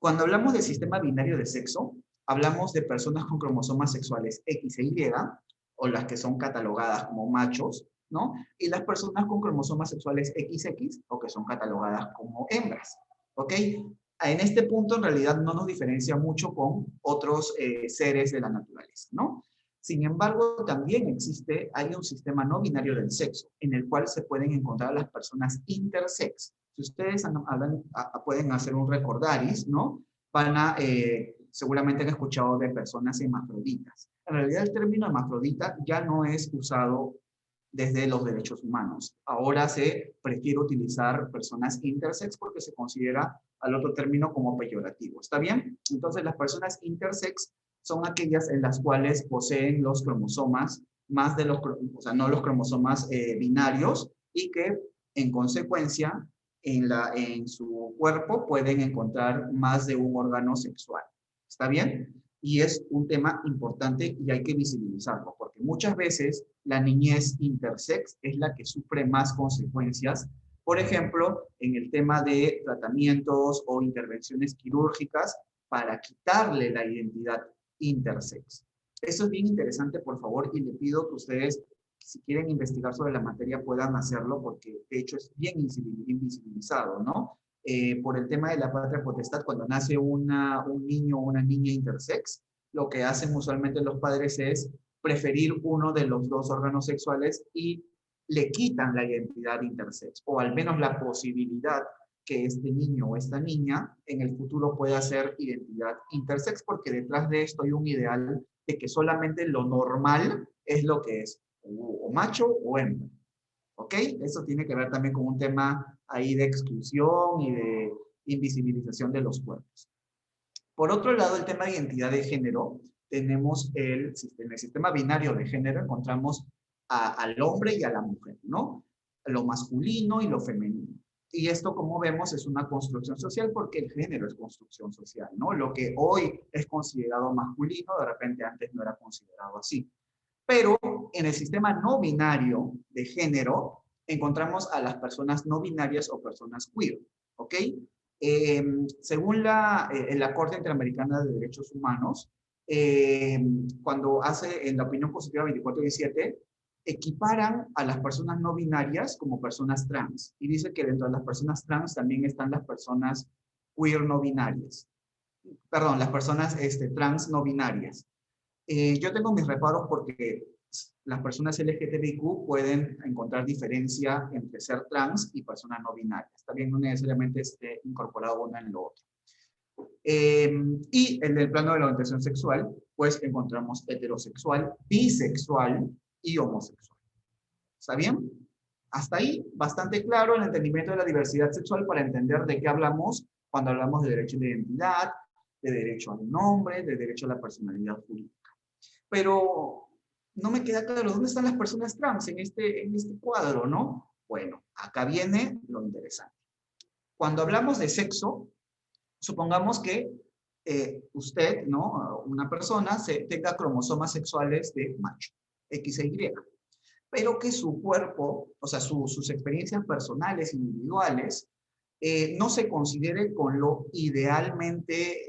S2: Cuando hablamos del sistema binario de sexo, hablamos de personas con cromosomas sexuales X e Y, o las que son catalogadas como machos, ¿no? Y las personas con cromosomas sexuales XX, o que son catalogadas como hembras, ¿ok? En este punto, en realidad, no nos diferencia mucho con otros seres de la naturaleza, ¿no? Sin embargo, también hay un sistema no binario del sexo, en el cual se pueden encontrar las personas intersex, Si ustedes pueden hacer un recordaris, ¿no? Seguramente han escuchado de personas hermafroditas. En realidad el término hermafrodita ya no es usado desde los derechos humanos. Ahora se prefiere utilizar personas intersex porque se considera al otro término como peyorativo. ¿Está bien? Entonces las personas intersex son aquellas en las cuales poseen los cromosomas, más de los, o sea, no los cromosomas binarios, y que en consecuencia en su cuerpo pueden encontrar más de un órgano sexual. ¿Está bien? Y es un tema importante y hay que visibilizarlo, porque muchas veces la niñez intersex es la que sufre más consecuencias. Por ejemplo, en el tema de tratamientos o intervenciones quirúrgicas para quitarle la identidad intersex. Eso es bien interesante, por favor, y le pido que ustedes, si quieren investigar sobre la materia, puedan hacerlo, porque de hecho es bien invisibilizado, ¿no? Por el tema de la patria potestad, cuando nace un niño o una niña intersex, lo que hacen usualmente los padres es preferir uno de los dos órganos sexuales y le quitan la identidad intersex, o al menos la posibilidad que este niño o esta niña en el futuro pueda ser identidad intersex, porque detrás de esto hay un ideal de que solamente lo normal es lo que es, o macho o hembra. ¿Ok? Eso tiene que ver también con un tema ahí de exclusión y de invisibilización de los cuerpos. Por otro lado, el tema de identidad de género, tenemos en el sistema binario de género encontramos al hombre y a la mujer, ¿no? Lo masculino y lo femenino. Y esto, como vemos, es una construcción social porque el género es construcción social, ¿no? Lo que hoy es considerado masculino, de repente antes no era considerado así. Pero en el sistema no binario de género encontramos a las personas no binarias o personas queer, ¿ok? Según la Corte Interamericana de Derechos Humanos, cuando hace en la opinión positiva 24/17, equiparan a las personas no binarias como personas trans. Y dice que dentro de las personas trans también están las personas queer no binarias. Perdón, las personas trans no binarias. Yo tengo mis reparos porque las personas LGTBIQ pueden encontrar diferencia entre ser trans y persona no binaria. También no necesariamente esté incorporado uno en lo otro. Y en el plano de la orientación sexual, pues encontramos heterosexual, bisexual y homosexual. ¿Está bien? Hasta ahí, bastante claro el entendimiento de la diversidad sexual para entender de qué hablamos cuando hablamos de derecho de identidad, de derecho al nombre, de derecho a la personalidad jurídica. Pero no me queda claro, ¿dónde están las personas trans en este cuadro, no? Bueno, acá viene lo interesante. Cuando hablamos de sexo, supongamos que usted, ¿no? Una persona tenga cromosomas sexuales de macho, X e Y, pero que su cuerpo, o sea, sus experiencias personales, individuales, no se considere con lo idealmente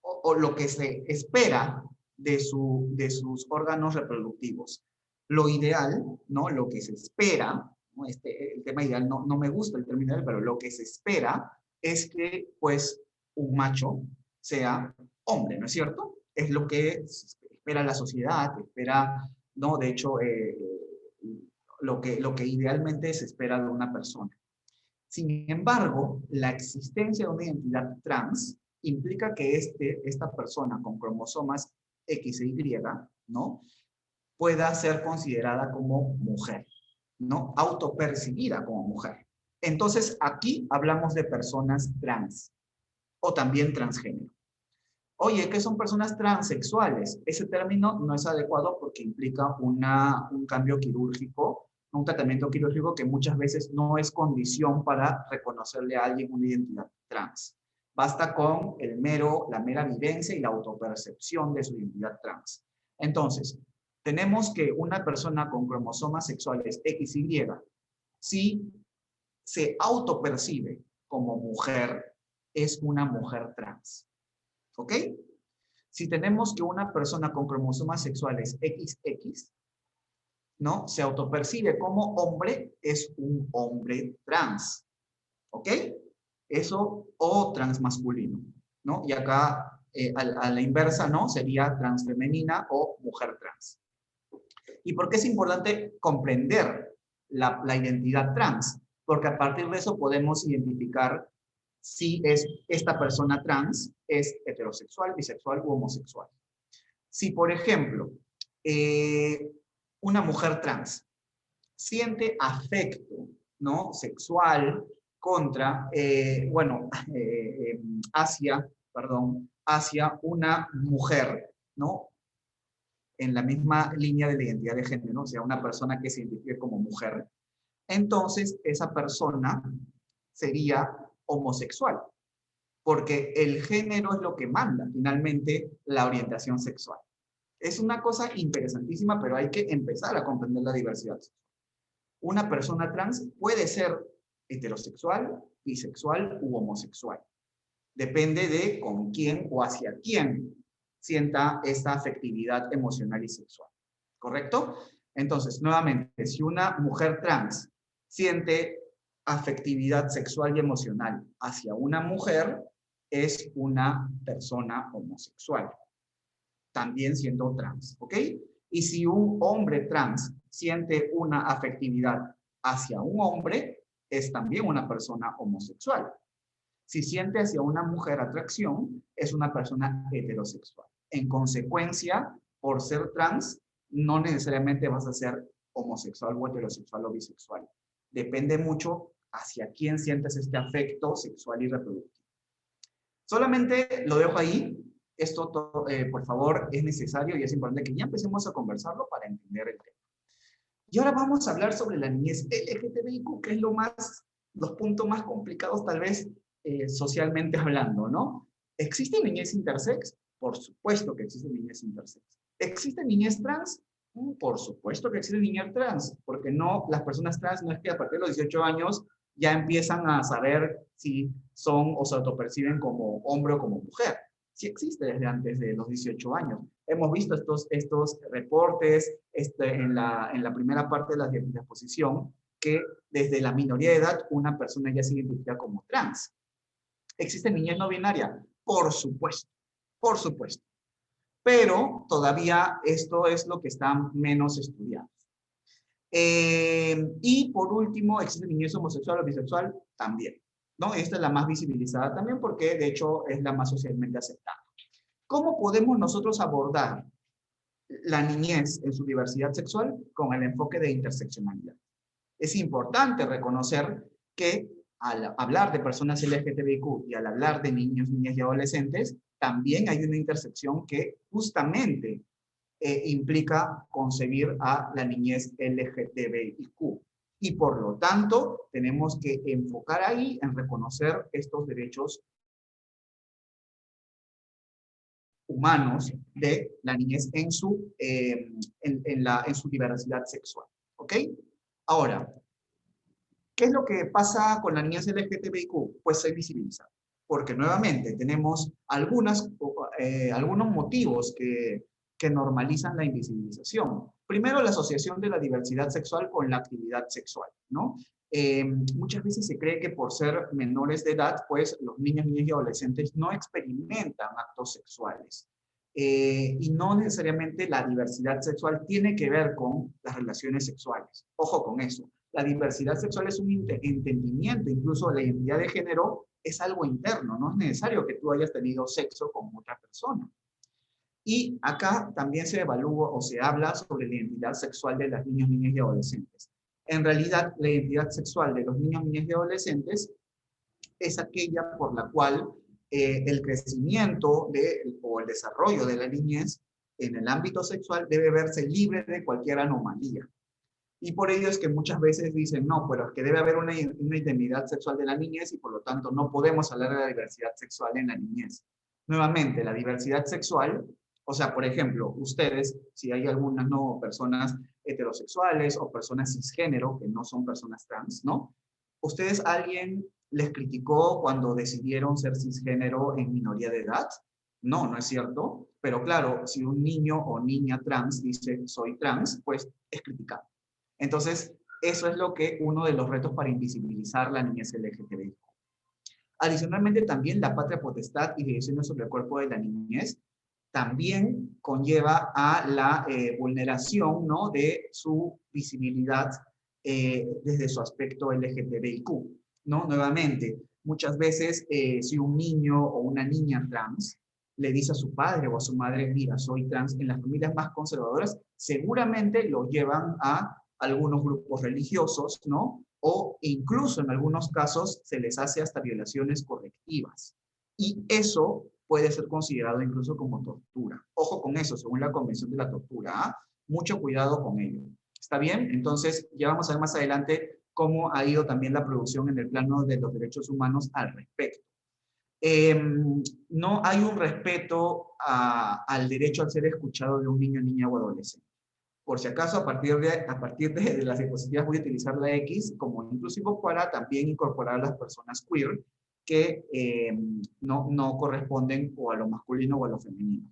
S2: o lo que se espera de sus órganos reproductivos. Lo ideal, ¿no? Lo que se espera, ¿no? El tema ideal no me gusta el término ideal, pero lo que se espera es que, pues, un macho sea hombre, ¿no es cierto? Es lo que espera la sociedad, espera, ¿no? De hecho, lo que idealmente se espera de una persona. Sin embargo, la existencia de una identidad trans implica que esta persona con cromosomas X e Y, ¿no? Pueda ser considerada como mujer, ¿no? Autopercibida como mujer. Entonces, aquí hablamos de personas trans o también transgénero. Oye, ¿qué son personas transexuales? Ese término no es adecuado porque implica un cambio quirúrgico, un tratamiento quirúrgico que muchas veces no es condición para reconocerle a alguien una identidad trans. Basta con la mera vivencia y la autopercepción de su identidad trans. Entonces, tenemos que una persona con cromosomas sexuales XY, si se autopercibe como mujer, es una mujer trans. ¿Ok? Si tenemos que una persona con cromosomas sexuales XX, ¿no? Se autopercibe como hombre, es un hombre trans. ¿Ok? Eso, o transmasculino, ¿no? Y acá, a la inversa, ¿no? Sería transfemenina o mujer trans. ¿Y por qué es importante comprender la identidad trans? porque a partir de eso podemos identificar si esta persona trans es heterosexual, bisexual u homosexual. Si, por ejemplo, una mujer trans siente afecto, ¿no?, sexual contra, hacia una mujer, ¿no?, en la misma línea de la identidad de género, ¿no? O sea, una persona que se identifique como mujer, entonces esa persona sería homosexual, porque el género es lo que manda finalmente la orientación sexual. Es una cosa interesantísima, pero hay que empezar a comprender la diversidad. Una persona trans puede ser heterosexual, bisexual u homosexual. Depende de con quién o hacia quién sienta esta afectividad emocional y sexual. ¿Correcto? Entonces, nuevamente, si una mujer trans siente afectividad sexual y emocional hacia una mujer, es una persona homosexual, también siendo trans, ¿ok? Y si un hombre trans siente una afectividad hacia un hombre, es también una persona homosexual. Si siente hacia una mujer atracción, es una persona heterosexual. En consecuencia, por ser trans, no necesariamente vas a ser homosexual o heterosexual o bisexual. Depende mucho hacia quién sientes este afecto sexual y reproductivo. Solamente lo dejo ahí. Esto, por favor, es necesario y es importante que ya empecemos a conversarlo para entender el tema. Y ahora vamos a hablar sobre la niñez LGTBIQ, que es los puntos más complicados tal vez socialmente hablando, ¿no? ¿Existe niñez intersex? Por supuesto que existe niñez intersex. ¿Existe niñez trans? Por supuesto que existe niñez trans, porque no, las personas trans no es que a partir de los 18 años ya empiezan a saber si son o se autoperciben como hombre o como mujer. Sí existe desde antes de los 18 años. Hemos visto estos reportes en la primera parte de la diaposición, que desde la minoría de edad una persona ya se identifica como trans. ¿Existe niñez no binaria? Por supuesto, por supuesto. Pero todavía esto es lo que está menos estudiado. Y por último, ¿existe niñez homosexual o bisexual? También, ¿no? Esta es la más visibilizada también porque de hecho es la más socialmente aceptada. ¿Cómo podemos nosotros abordar la niñez en su diversidad sexual? Con el enfoque de interseccionalidad. Es importante reconocer que al hablar de personas LGTBIQ y al hablar de niños, niñas y adolescentes, también hay una intersección que justamente implica concebir a la niñez LGTBIQ. Y por lo tanto, tenemos que enfocar ahí en reconocer estos derechos humanos de la niñez en su diversidad sexual. ¿Ok? Ahora, ¿qué es lo que pasa con la niñez LGTBIQ? Pues se visibiliza. Porque nuevamente tenemos algunos motivos que normalizan la invisibilización. Primero, la asociación de la diversidad sexual con la actividad sexual, ¿no? Muchas veces se cree que por ser menores de edad, pues los niños, niñas y adolescentes no experimentan actos sexuales. Y no necesariamente la diversidad sexual tiene que ver con las relaciones sexuales. Ojo con eso. La diversidad sexual es un entendimiento, incluso la identidad de género es algo interno, no es necesario que tú hayas tenido sexo con otra persona. Y acá también se evalúa o se habla sobre la identidad sexual de las niñas, niñas y adolescentes. En realidad, la identidad sexual de los niños, niñas y adolescentes es aquella por la cual el crecimiento o el desarrollo de la niñez en el ámbito sexual debe verse libre de cualquier anomalía. Y por ello es que muchas veces dicen, no, pero es que debe haber una identidad sexual de la niñez y por lo tanto no podemos hablar de la diversidad sexual en la niñez. Nuevamente, la diversidad sexual, o sea, por ejemplo, ustedes, si hay algunas personas heterosexuales o personas cisgénero, que no son personas trans, ¿no? ¿Ustedes, alguien les criticó cuando decidieron ser cisgénero en minoría de edad? No, no es cierto. Pero claro, si un niño o niña trans dice soy trans, pues es criticado. Entonces, eso es lo que uno de los retos para invisibilizar la niñez LGTBI. Adicionalmente, también la patria potestad y decisiones sobre el cuerpo de la niñez también conlleva a la vulneración, ¿no?, de su visibilidad desde su aspecto LGTBIQ, ¿no? Nuevamente, muchas veces si un niño o una niña trans le dice a su padre o a su madre, mira, soy trans, en las familias más conservadoras, seguramente lo llevan a algunos grupos religiosos, ¿no? O incluso en algunos casos se les hace hasta violaciones correctivas. Y eso puede ser considerado incluso como tortura. Ojo con eso, según la Convención de la Tortura, ¿ah? Mucho cuidado con ello. ¿Está bien? Entonces, ya vamos a ver más adelante cómo ha ido también la producción en el plano de los derechos humanos al respecto. No hay un respeto al derecho a ser escuchado de un niño, niña o adolescente. Por si acaso, a partir de las diapositivas voy a utilizar la X como inclusivo para también incorporar a las personas queer que no corresponden o a lo masculino o a lo femenino.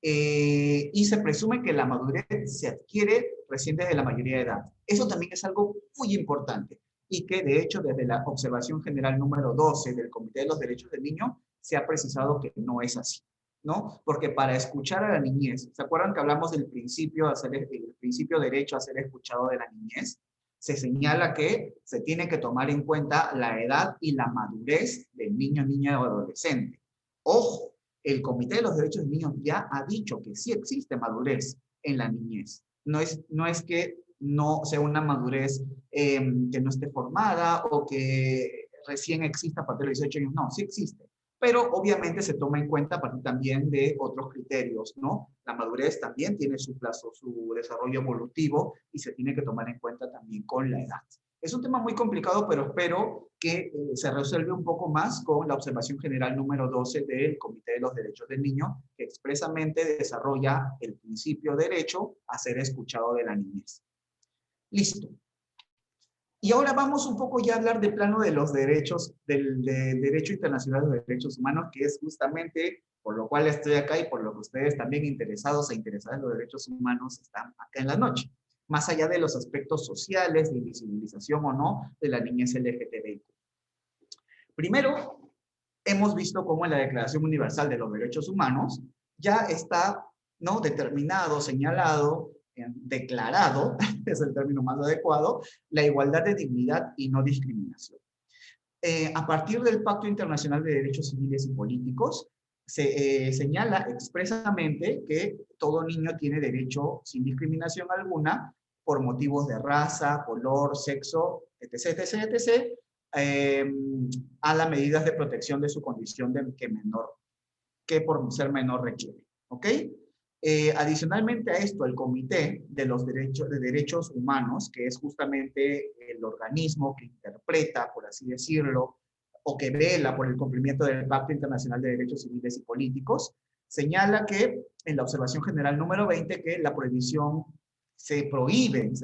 S2: Y se presume que la madurez se adquiere recién desde la mayoría de edad. Eso también es algo muy importante y que de hecho desde la observación general número 12 del Comité de los Derechos del Niño se ha precisado que no es así, ¿no? Porque para escuchar a la niñez, ¿se acuerdan que hablamos del principio, el principio derecho a ser escuchado de la niñez? Se señala que se tiene que tomar en cuenta la edad y la madurez del niño, niña o adolescente. Ojo, el Comité de los Derechos del Niño ya ha dicho que sí existe madurez en la niñez. No es que no sea una madurez que no esté formada o que recién exista a partir de los 18 años. No, sí existe. Pero obviamente se toma en cuenta a partir también de otros criterios, ¿no? La madurez también tiene su plazo, su desarrollo evolutivo y se tiene que tomar en cuenta también con la edad. Es un tema muy complicado, pero espero que se resuelva un poco más con la observación general número 12 del Comité de los Derechos del Niño, que expresamente desarrolla el principio derecho a ser escuchado de la niñez. Listo. Y ahora vamos un poco ya a hablar de plano de los derechos, del Derecho Internacional de los Derechos Humanos, que es justamente por lo cual estoy acá y por lo que ustedes también interesados e interesadas en los derechos humanos están acá en la noche. Más allá de los aspectos sociales, de invisibilización o no de la niñez LGTBI. Primero, hemos visto cómo en la Declaración Universal de los Derechos Humanos ya está, ¿no?, determinado, señalado, declarado, es el término más adecuado, la igualdad de dignidad y no discriminación. A partir del Pacto Internacional de Derechos Civiles y Políticos, se señala expresamente que todo niño tiene derecho sin discriminación alguna por motivos de raza, color, sexo, etc., etc., etc., a las medidas de protección de su condición que por ser menor requiere. ¿Ok? Adicionalmente a esto, el Comité de los Derechos Humanos, que es justamente el organismo que interpreta, por así decirlo, o que vela por el cumplimiento del Pacto Internacional de Derechos Civiles y Políticos, señala que en la observación general número 20 que la prohibición se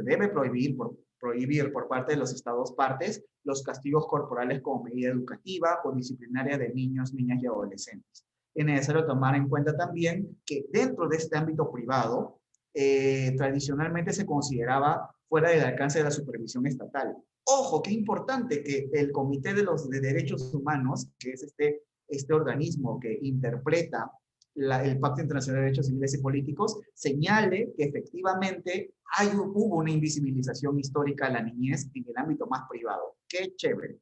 S2: debe prohibir por parte de los Estados partes los castigos corporales como medida educativa o disciplinaria de niños, niñas y adolescentes. Es necesario tomar en cuenta también que dentro de este ámbito privado, tradicionalmente se consideraba fuera del alcance de la supervisión estatal. Ojo, qué importante que el Comité de los Derechos Humanos, que es este organismo que interpreta el Pacto Internacional de Derechos Civiles y Políticos, señale que efectivamente hubo una invisibilización histórica de la niñez en el ámbito más privado. ¡Qué chévere!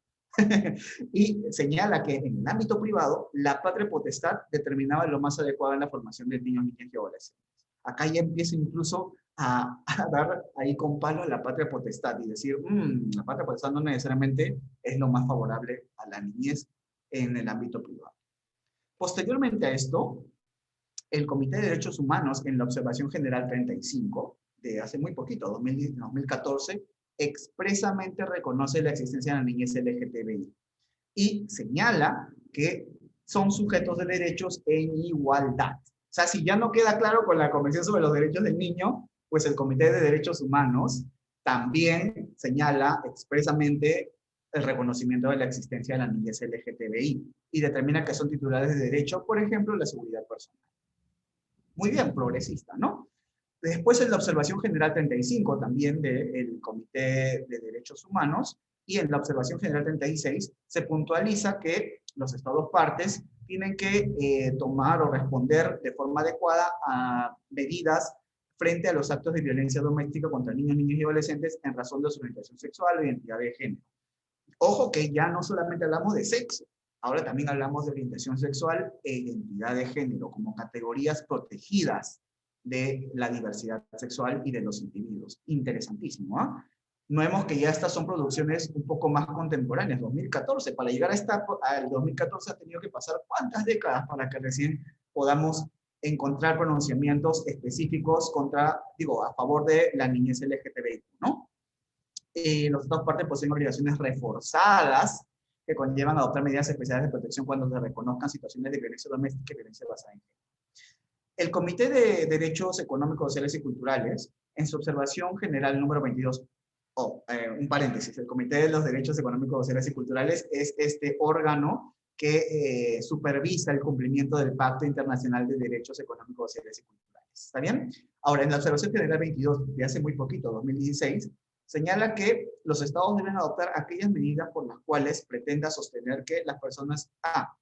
S2: Y señala que en el ámbito privado, la patria potestad determinaba lo más adecuado en la formación de niños, niñas y adolescentes. Acá ya empieza incluso a dar ahí con palo a la patria potestad y decir, la patria potestad no necesariamente es lo más favorable a la niñez en el ámbito privado. Posteriormente a esto, el Comité de Derechos Humanos, en la Observación General 35, de hace muy poquito, 2014, expresamente reconoce la existencia de la niñez LGTBI y señala que son sujetos de derechos en igualdad. O sea, si ya no queda claro con la Convención sobre los Derechos del Niño, pues el Comité de Derechos Humanos también señala expresamente el reconocimiento de la existencia de la niñez LGTBI y determina que son titulares de derecho, por ejemplo, la seguridad personal. Muy bien, progresista, ¿no? Después en la observación general 35 también del Comité de Derechos Humanos y en la observación general 36 se puntualiza que los estados partes tienen que tomar o responder de forma adecuada a medidas frente a los actos de violencia doméstica contra niños, niñas y adolescentes en razón de su orientación sexual o identidad de género. Ojo que ya no solamente hablamos de sexo, ahora también hablamos de orientación sexual e identidad de género como categorías protegidas de la diversidad sexual y de los individuos. Interesantísimo, ¿ah? No vemos que ya estas son producciones un poco más contemporáneas, 2014. Para llegar al 2014 ha tenido que pasar ¿cuántas décadas para que recién podamos encontrar pronunciamientos específicos a favor de la niñez LGTBI, ¿no? Las otras partes poseen obligaciones reforzadas que conllevan a adoptar medidas especiales de protección cuando se reconozcan situaciones de violencia doméstica y violencia basada en género. El Comité de Derechos Económicos, Sociales y Culturales, en su observación general número 22, un paréntesis, el Comité de los Derechos Económicos, Sociales y Culturales es este órgano que supervisa el cumplimiento del Pacto Internacional de Derechos Económicos, Sociales y Culturales. ¿Está bien? Ahora, en la observación general 22, de hace muy poquito, 2016, señala que los estados deben adoptar aquellas medidas por las cuales pretenda sostener que las personas,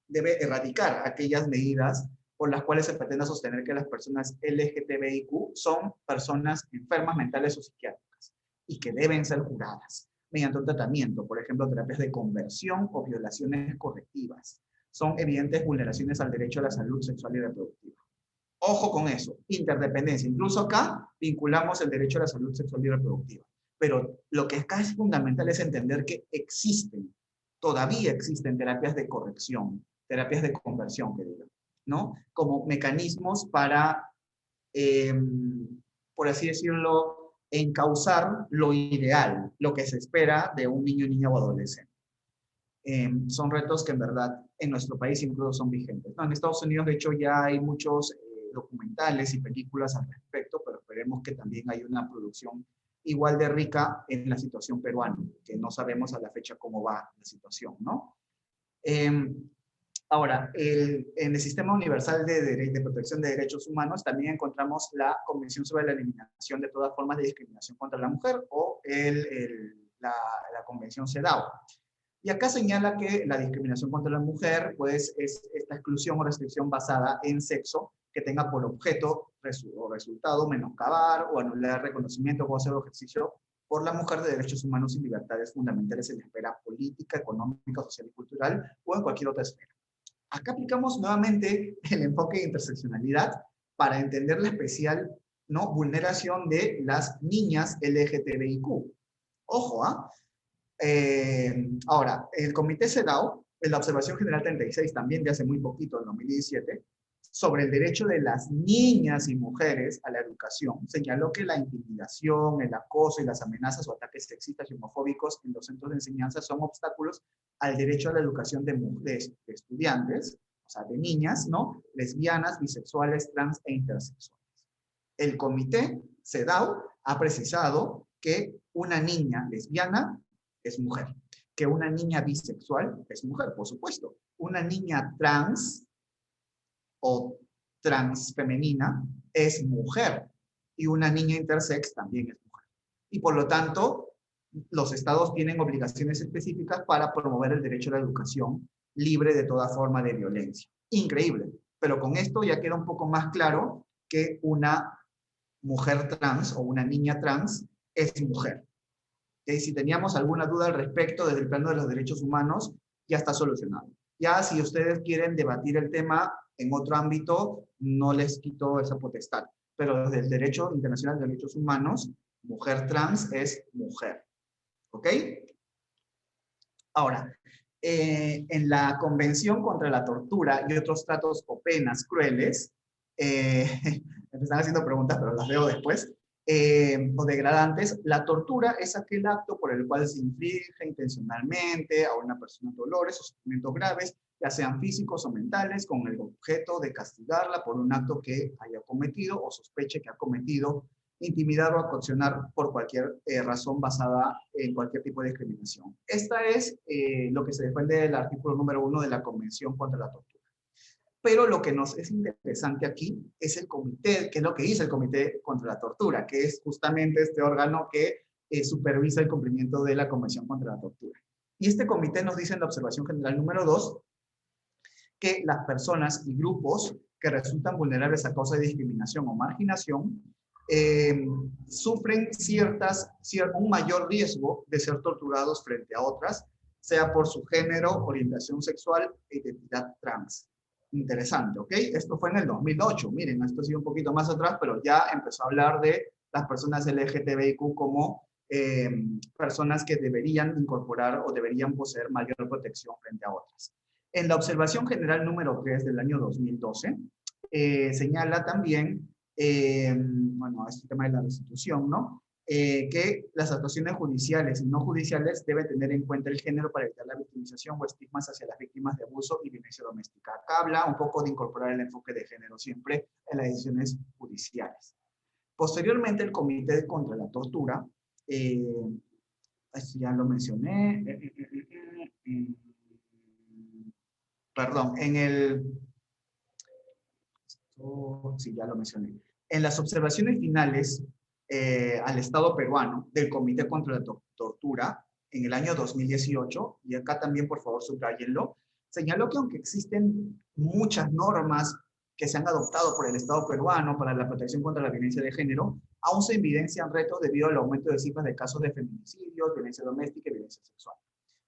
S2: debe erradicar aquellas medidas por las cuales se pretenda sostener que las personas LGTBIQ son personas enfermas mentales o psiquiátricas y que deben ser juradas mediante un tratamiento, por ejemplo, terapias de conversión o violaciones correctivas. Son evidentes vulneraciones al derecho a la salud sexual y reproductiva. Ojo con eso, interdependencia. Incluso acá vinculamos el derecho a la salud sexual y reproductiva. Pero lo que acá es fundamental es entender que todavía existen terapias de corrección, terapias de conversión, que digo, ¿no? Como mecanismos para, por así decirlo, encauzar lo ideal, lo que se espera de un niño, niña o adolescente. Son retos que en verdad en nuestro país incluso son vigentes. No, en Estados Unidos, de hecho, ya hay muchos documentales y películas al respecto, pero esperemos que también hay una producción igual de rica en la situación peruana, que no sabemos a la fecha cómo va la situación, ¿no? Ahora, en el Sistema Universal de Protección de Derechos Humanos también encontramos la Convención sobre la Eliminación de todas formas de discriminación contra la mujer o la Convención CEDAW. Y acá señala que la discriminación contra la mujer pues, es esta exclusión o restricción basada en sexo que tenga por objeto o resultado menoscabar o anular el reconocimiento o goce o ejercicio por la mujer de derechos humanos y libertades fundamentales en la esfera política, económica, social y cultural o en cualquier otra esfera. Acá aplicamos nuevamente el enfoque de interseccionalidad para entender la especial, ¿no?, vulneración de las niñas LGTBIQ. Ojo, ahora, el Comité CEDAW, en la Observación General 36, también de hace muy poquito, en 2017, sobre el derecho de las niñas y mujeres a la educación, señaló que la intimidación, el acoso y las amenazas o ataques sexistas y homofóbicos en los centros de enseñanza son obstáculos al derecho a la educación de estudiantes, o sea, de niñas, ¿no?, lesbianas, bisexuales, trans e intersexuales. El Comité CEDAW ha precisado que una niña lesbiana es mujer, que una niña bisexual es mujer, por supuesto, una niña trans o transfemenina es mujer y una niña intersex también es mujer. Y por lo tanto, los estados tienen obligaciones específicas para promover el derecho a la educación libre de toda forma de violencia. Increíble, pero con esto ya queda un poco más claro que una mujer trans o una niña trans es mujer. Si teníamos alguna duda al respecto desde el plano de los derechos humanos, ya está solucionado. Ya si ustedes quieren debatir el tema en otro ámbito, no les quito esa potestad. Pero desde el derecho internacional de derechos humanos, mujer trans es mujer. ¿Ok? Ahora, en la Convención contra la Tortura y otros tratos o penas crueles, me están haciendo preguntas, pero las veo después, o degradantes, la tortura es aquel acto por el cual se inflige intencionalmente a una persona dolores o sufrimientos graves, ya sean físicos o mentales, con el objeto de castigarla por un acto que haya cometido o sospeche que ha cometido, intimidar o coaccionar por cualquier razón basada en cualquier tipo de discriminación. Esta es lo que se defiende del artículo número 1 de la Convención contra la Tortura. Pero lo que nos es interesante aquí es el comité, que es lo que dice el Comité contra la Tortura, que es justamente este órgano que supervisa el cumplimiento de la Convención contra la Tortura. Y este comité nos dice en la observación general número 2 que las personas y grupos que resultan vulnerables a causa de discriminación o marginación sufren un mayor riesgo de ser torturados frente a otras, sea por su género, orientación sexual e identidad trans. Interesante, ¿ok? Esto fue en el 2008. Miren, esto ha sido un poquito más atrás, pero ya empezó a hablar de las personas LGTBIQ como personas que deberían incorporar o deberían poseer mayor protección frente a otras. En la observación general número 3 del año 2012, señala también, bueno, este tema de la restitución, ¿no? Que las actuaciones judiciales y no judiciales deben tener en cuenta el género para evitar la victimización o estigmas hacia las víctimas de abuso y violencia doméstica. Acá habla un poco de incorporar el enfoque de género siempre en las decisiones judiciales. Posteriormente, el Comité contra la Tortura, ya lo mencioné, perdón, sí, ya lo mencioné. En las observaciones finales al Estado peruano del Comité contra la Tortura en el año 2018, y acá también por favor subrayenlo, señaló que aunque existen muchas normas que se han adoptado por el Estado peruano para la protección contra la violencia de género, aún se evidencian retos debido al aumento de cifras de casos de feminicidios, violencia doméstica y violencia sexual.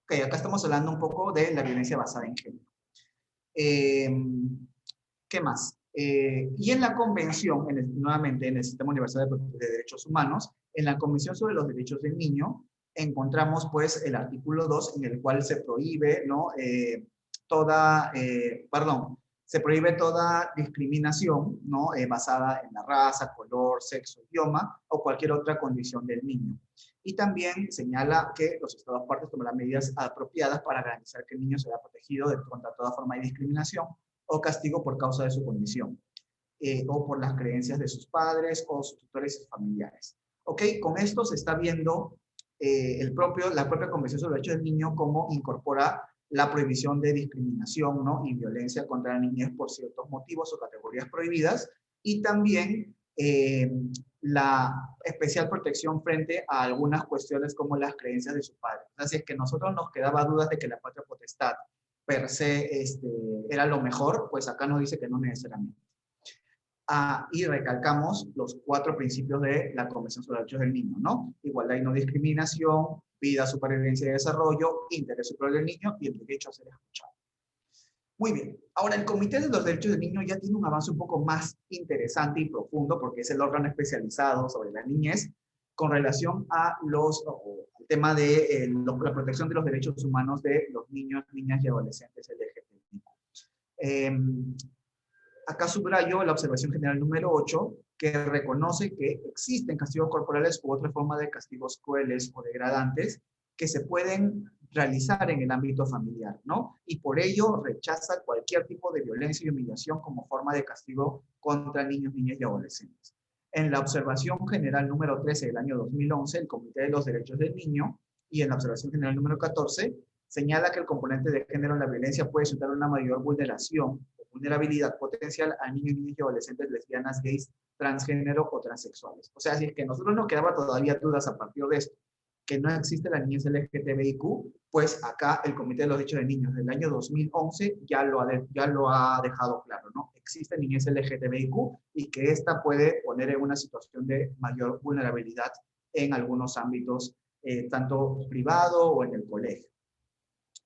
S2: Ok, acá estamos hablando un poco de la violencia basada en género. ¿Qué más? Y en la Convención, nuevamente en el Sistema Universal de Derechos Humanos, en la Convención sobre los Derechos del Niño, encontramos pues el artículo 2 en el cual se prohíbe, ¿no? Se prohíbe toda discriminación, ¿no? Basada en la raza, color, sexo, idioma o cualquier otra condición del niño. Y también señala que los Estados partes tomarán medidas apropiadas para garantizar que el niño será protegido contra toda forma de discriminación o castigo por causa de su condición, o por las creencias de sus padres o sus tutores y familiares. ¿Ok? Con esto se está viendo la propia Convención sobre los Derechos del Niño cómo incorpora la prohibición de discriminación, ¿no? Y violencia contra la niñez por ciertos motivos o categorías prohibidas, y también la especial protección frente a algunas cuestiones como las creencias de sus padres. Así es que nosotros nos quedaba dudas de que la patria potestad per se era lo mejor, pues acá nos dice que no necesariamente. Y recalcamos los 4 principios de la Convención sobre los Derechos del Niño, ¿no? Igualdad y no discriminación, vida, supervivencia y desarrollo, interés superior del niño y el derecho a ser escuchado. Muy bien. Ahora, el Comité de los Derechos del Niño ya tiene un avance un poco más interesante y profundo porque es el órgano especializado sobre la niñez con relación a al tema de la protección de los derechos humanos de los niños, niñas y adolescentes LGTBI. Acá subrayo la observación general número 8, que reconoce que existen castigos corporales u otra forma de castigos crueles o degradantes que se pueden realizar en el ámbito familiar, ¿no? Y por ello rechaza cualquier tipo de violencia y humillación como forma de castigo contra niños, niñas y adolescentes. En la observación general número 13 del año 2011, el Comité de los Derechos del Niño, y en la observación general número 14, señala que el componente de género en la violencia puede resultar una mayor vulnerabilidad potencial a niños, niñas y adolescentes lesbianas, gays, transgénero o transexuales. O sea, si es que a nosotros nos quedaba todavía dudas a partir de esto, que no existe la niñez LGTBIQ, pues acá el Comité de los Derechos de Niños del año 2011 ya lo ha dejado claro, ¿no? Existe niñez LGTBIQ y que esta puede poner en una situación de mayor vulnerabilidad en algunos ámbitos, tanto privado o en el colegio.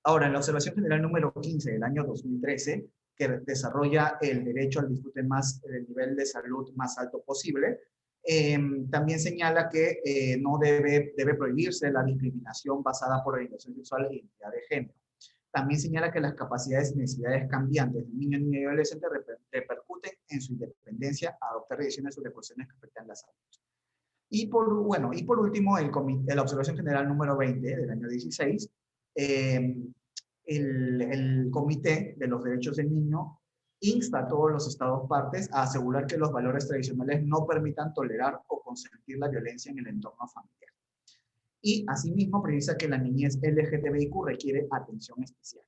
S2: Ahora, en la observación general número 15 del año 2013, que desarrolla el derecho al disfrute del nivel de salud más alto posible, también señala que no debe prohibirse la discriminación basada por orientación sexual e identidad de género. También señala que las capacidades y necesidades cambiantes de niños, niñas y adolescentes repercuten en su independencia a adoptar decisiones sobre cuestiones que afectan la salud. Y por último, la observación general número 20 del año 16, el Comité de los Derechos del Niño insta a todos los Estados partes a asegurar que los valores tradicionales no permitan tolerar o consentir la violencia en el entorno familiar. Y asimismo precisa que la niñez LGTBIQ requiere atención especial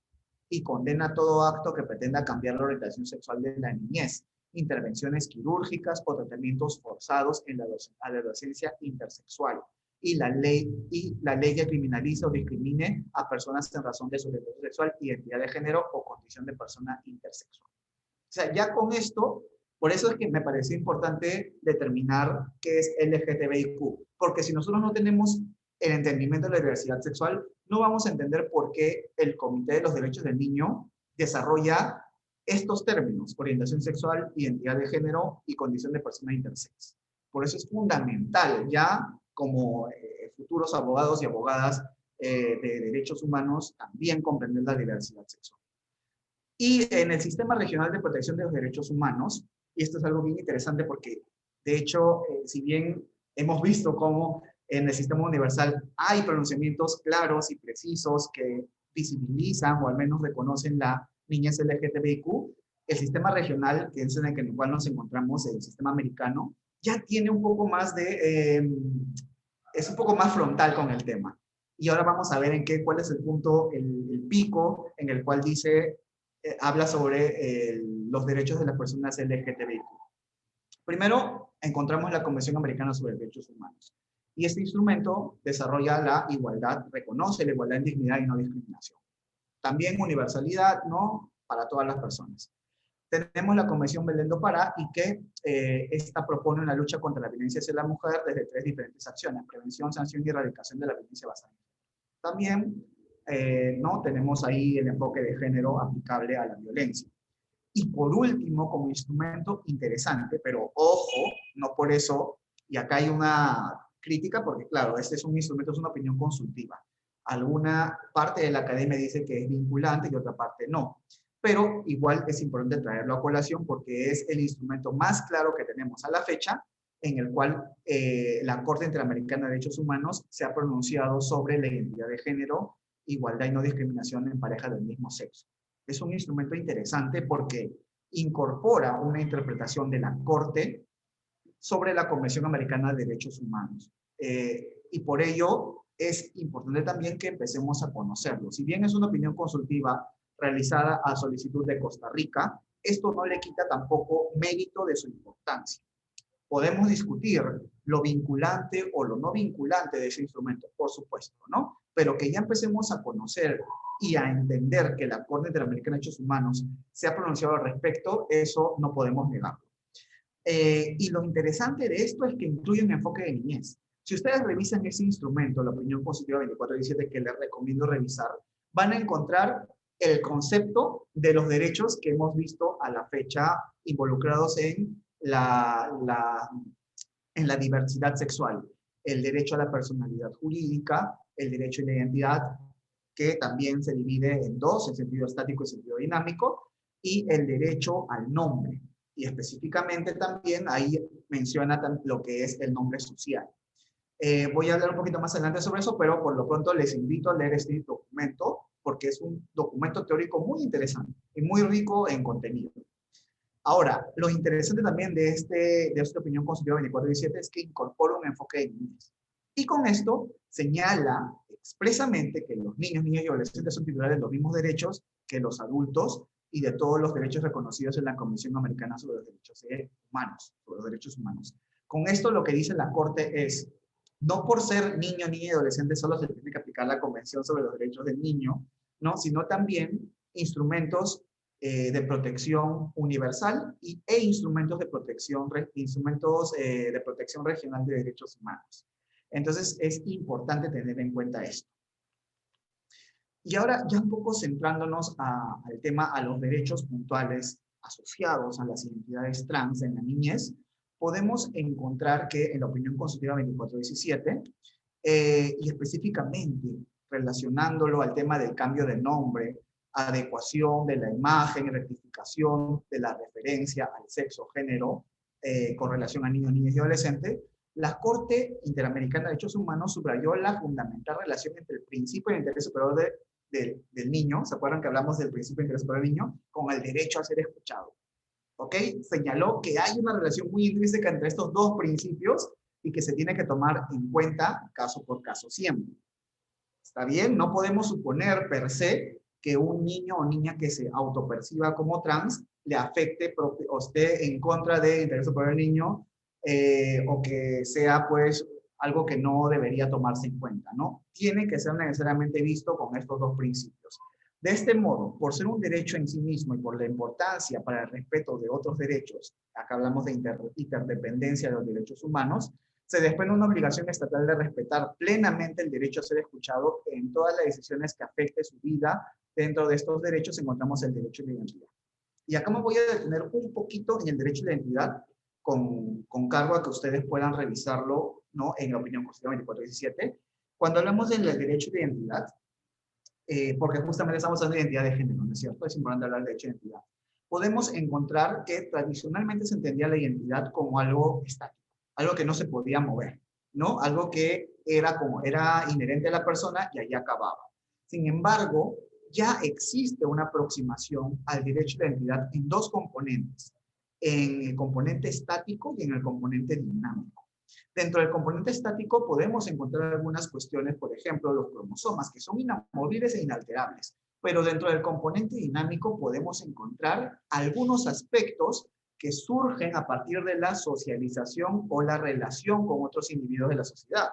S2: y condena todo acto que pretenda cambiar la orientación sexual de la niñez, intervenciones quirúrgicas o tratamientos forzados en la adolescencia intersexual. Y la ley que criminaliza o discrimine a personas en razón de su orientación sexual, identidad de género o condición de persona intersexual. O sea, ya con esto Por eso es que me pareció importante determinar qué es LGTBIQ, porque si nosotros no tenemos el entendimiento de la diversidad sexual, no vamos a entender por qué el Comité de los Derechos del Niño desarrolla estos términos: orientación sexual, identidad de género y condición de persona intersex. Por eso es fundamental, ya como futuros abogados y abogadas de derechos humanos, también comprender la diversidad sexual. Y en el Sistema Regional de Protección de los Derechos Humanos, y esto es algo bien interesante porque, de hecho, si bien hemos visto cómo en el Sistema Universal hay pronunciamientos claros y precisos que visibilizan o al menos reconocen la niñez LGTBIQ, el sistema regional, que es en el cual nos encontramos, el sistema americano, ya tiene un poco más es un poco más frontal con el tema. Y ahora vamos a ver cuál es el punto, el pico en el cual dice, habla sobre los derechos de las personas LGTBIQ. Primero, encontramos la Convención Americana sobre Derechos Humanos. Y este instrumento desarrolla la igualdad, reconoce la igualdad en dignidad y no discriminación. También universalidad, ¿no?, para todas las personas. Tenemos la Convención Belén do Pará y que esta propone una lucha contra la violencia hacia la mujer desde 3 diferentes acciones: prevención, sanción y erradicación de la violencia basada en género. También ¿no?, tenemos ahí el enfoque de género aplicable a la violencia. Y por último, como instrumento interesante, pero ojo, no por eso, y acá hay una crítica, porque claro, este es un instrumento, es una opinión consultiva. Alguna parte de la academia dice que es vinculante y otra parte no. Pero igual es importante traerlo a colación porque es el instrumento más claro que tenemos a la fecha en el cual la Corte Interamericana de Derechos Humanos se ha pronunciado sobre la identidad de género, igualdad y no discriminación en parejas del mismo sexo. Es un instrumento interesante porque incorpora una interpretación de la Corte sobre la Convención Americana de Derechos Humanos. Y por ello es importante también que empecemos a conocerlo. Si bien es una opinión consultiva realizada a solicitud de Costa Rica, esto no le quita tampoco mérito de su importancia. Podemos discutir lo vinculante o lo no vinculante de ese instrumento, por supuesto, ¿no? Pero que ya empecemos a conocer y a entender que la Corte Interamericana de Derechos Humanos se ha pronunciado al respecto, eso no podemos negarlo. Y lo interesante de esto es que incluye un enfoque de niñez. Si ustedes revisan ese instrumento, la opinión constitutiva 2417, que les recomiendo revisar, van a encontrar el concepto de los derechos que hemos visto a la fecha involucrados en la diversidad sexual. El derecho a la personalidad jurídica, el derecho a la identidad, que también se divide en dos, el sentido estático y el sentido dinámico, y el derecho al nombre. Y específicamente también ahí menciona lo que es el nombre social. Voy a hablar un poquito más adelante sobre eso, pero por lo pronto les invito a leer este documento porque es un documento teórico muy interesante y muy rico en contenido. Ahora, lo interesante también de esta opinión consultiva 2417 es que incorpora un enfoque de niñez. Y con esto señala expresamente que los niños, niñas y adolescentes son titulares de los mismos derechos que los adultos y de todos los derechos reconocidos en la Convención Americana sobre los Derechos Humanos, sobre los derechos humanos. Con esto lo que dice la Corte es, no por ser niño, niña y adolescente solo se tiene que aplicar la Convención sobre los Derechos del Niño, ¿no?, sino también instrumentos de protección universal e instrumentos de protección regional de derechos humanos. Entonces, es importante tener en cuenta esto. Y ahora, ya un poco centrándonos al tema, a los derechos puntuales asociados a las identidades trans en la niñez, podemos encontrar que en la opinión consultiva 2417, y específicamente relacionándolo al tema del cambio de nombre, adecuación de la imagen, rectificación de la referencia al sexo o género con relación a niños, niñas y adolescentes, la Corte Interamericana de Derechos Humanos subrayó la fundamental relación entre el principio de interés superior del niño, ¿se acuerdan que hablamos del principio de interés superior del niño? Con el derecho a ser escuchado. ¿Ok? Señaló que hay una relación muy intrínseca entre estos dos principios y que se tiene que tomar en cuenta caso por caso siempre. ¿Está bien? No podemos suponer per se que un niño o niña que se autoperciba como trans le afecte o esté en contra del interés superior del niño o que sea pues algo que no debería tomarse en cuenta, ¿no? Tiene que ser necesariamente visto con estos dos principios. De este modo, por ser un derecho en sí mismo y por la importancia para el respeto de otros derechos, acá hablamos de interdependencia de los derechos humanos, se desprende una obligación estatal de respetar plenamente el derecho a ser escuchado en todas las decisiones que afecten su vida. Dentro de estos derechos encontramos el derecho de identidad. Y acá me voy a detener un poquito en el derecho de identidad, con cargo a que ustedes puedan revisarlo, ¿no? En la opinión constitucional 2417. Cuando hablamos del derecho de identidad, porque justamente estamos hablando de identidad de género, ¿no es cierto? Es importante hablar de derecho de identidad. Podemos encontrar que tradicionalmente se entendía la identidad como algo estático, algo que no se podía mover, ¿no? Algo que era inherente a la persona y ahí acababa. Sin embargo, ya existe una aproximación al derecho de identidad en dos componentes, en el componente estático y en el componente dinámico. Dentro del componente estático podemos encontrar algunas cuestiones, por ejemplo, los cromosomas, que son inamovibles e inalterables. Pero dentro del componente dinámico podemos encontrar algunos aspectos que surgen a partir de la socialización o la relación con otros individuos de la sociedad.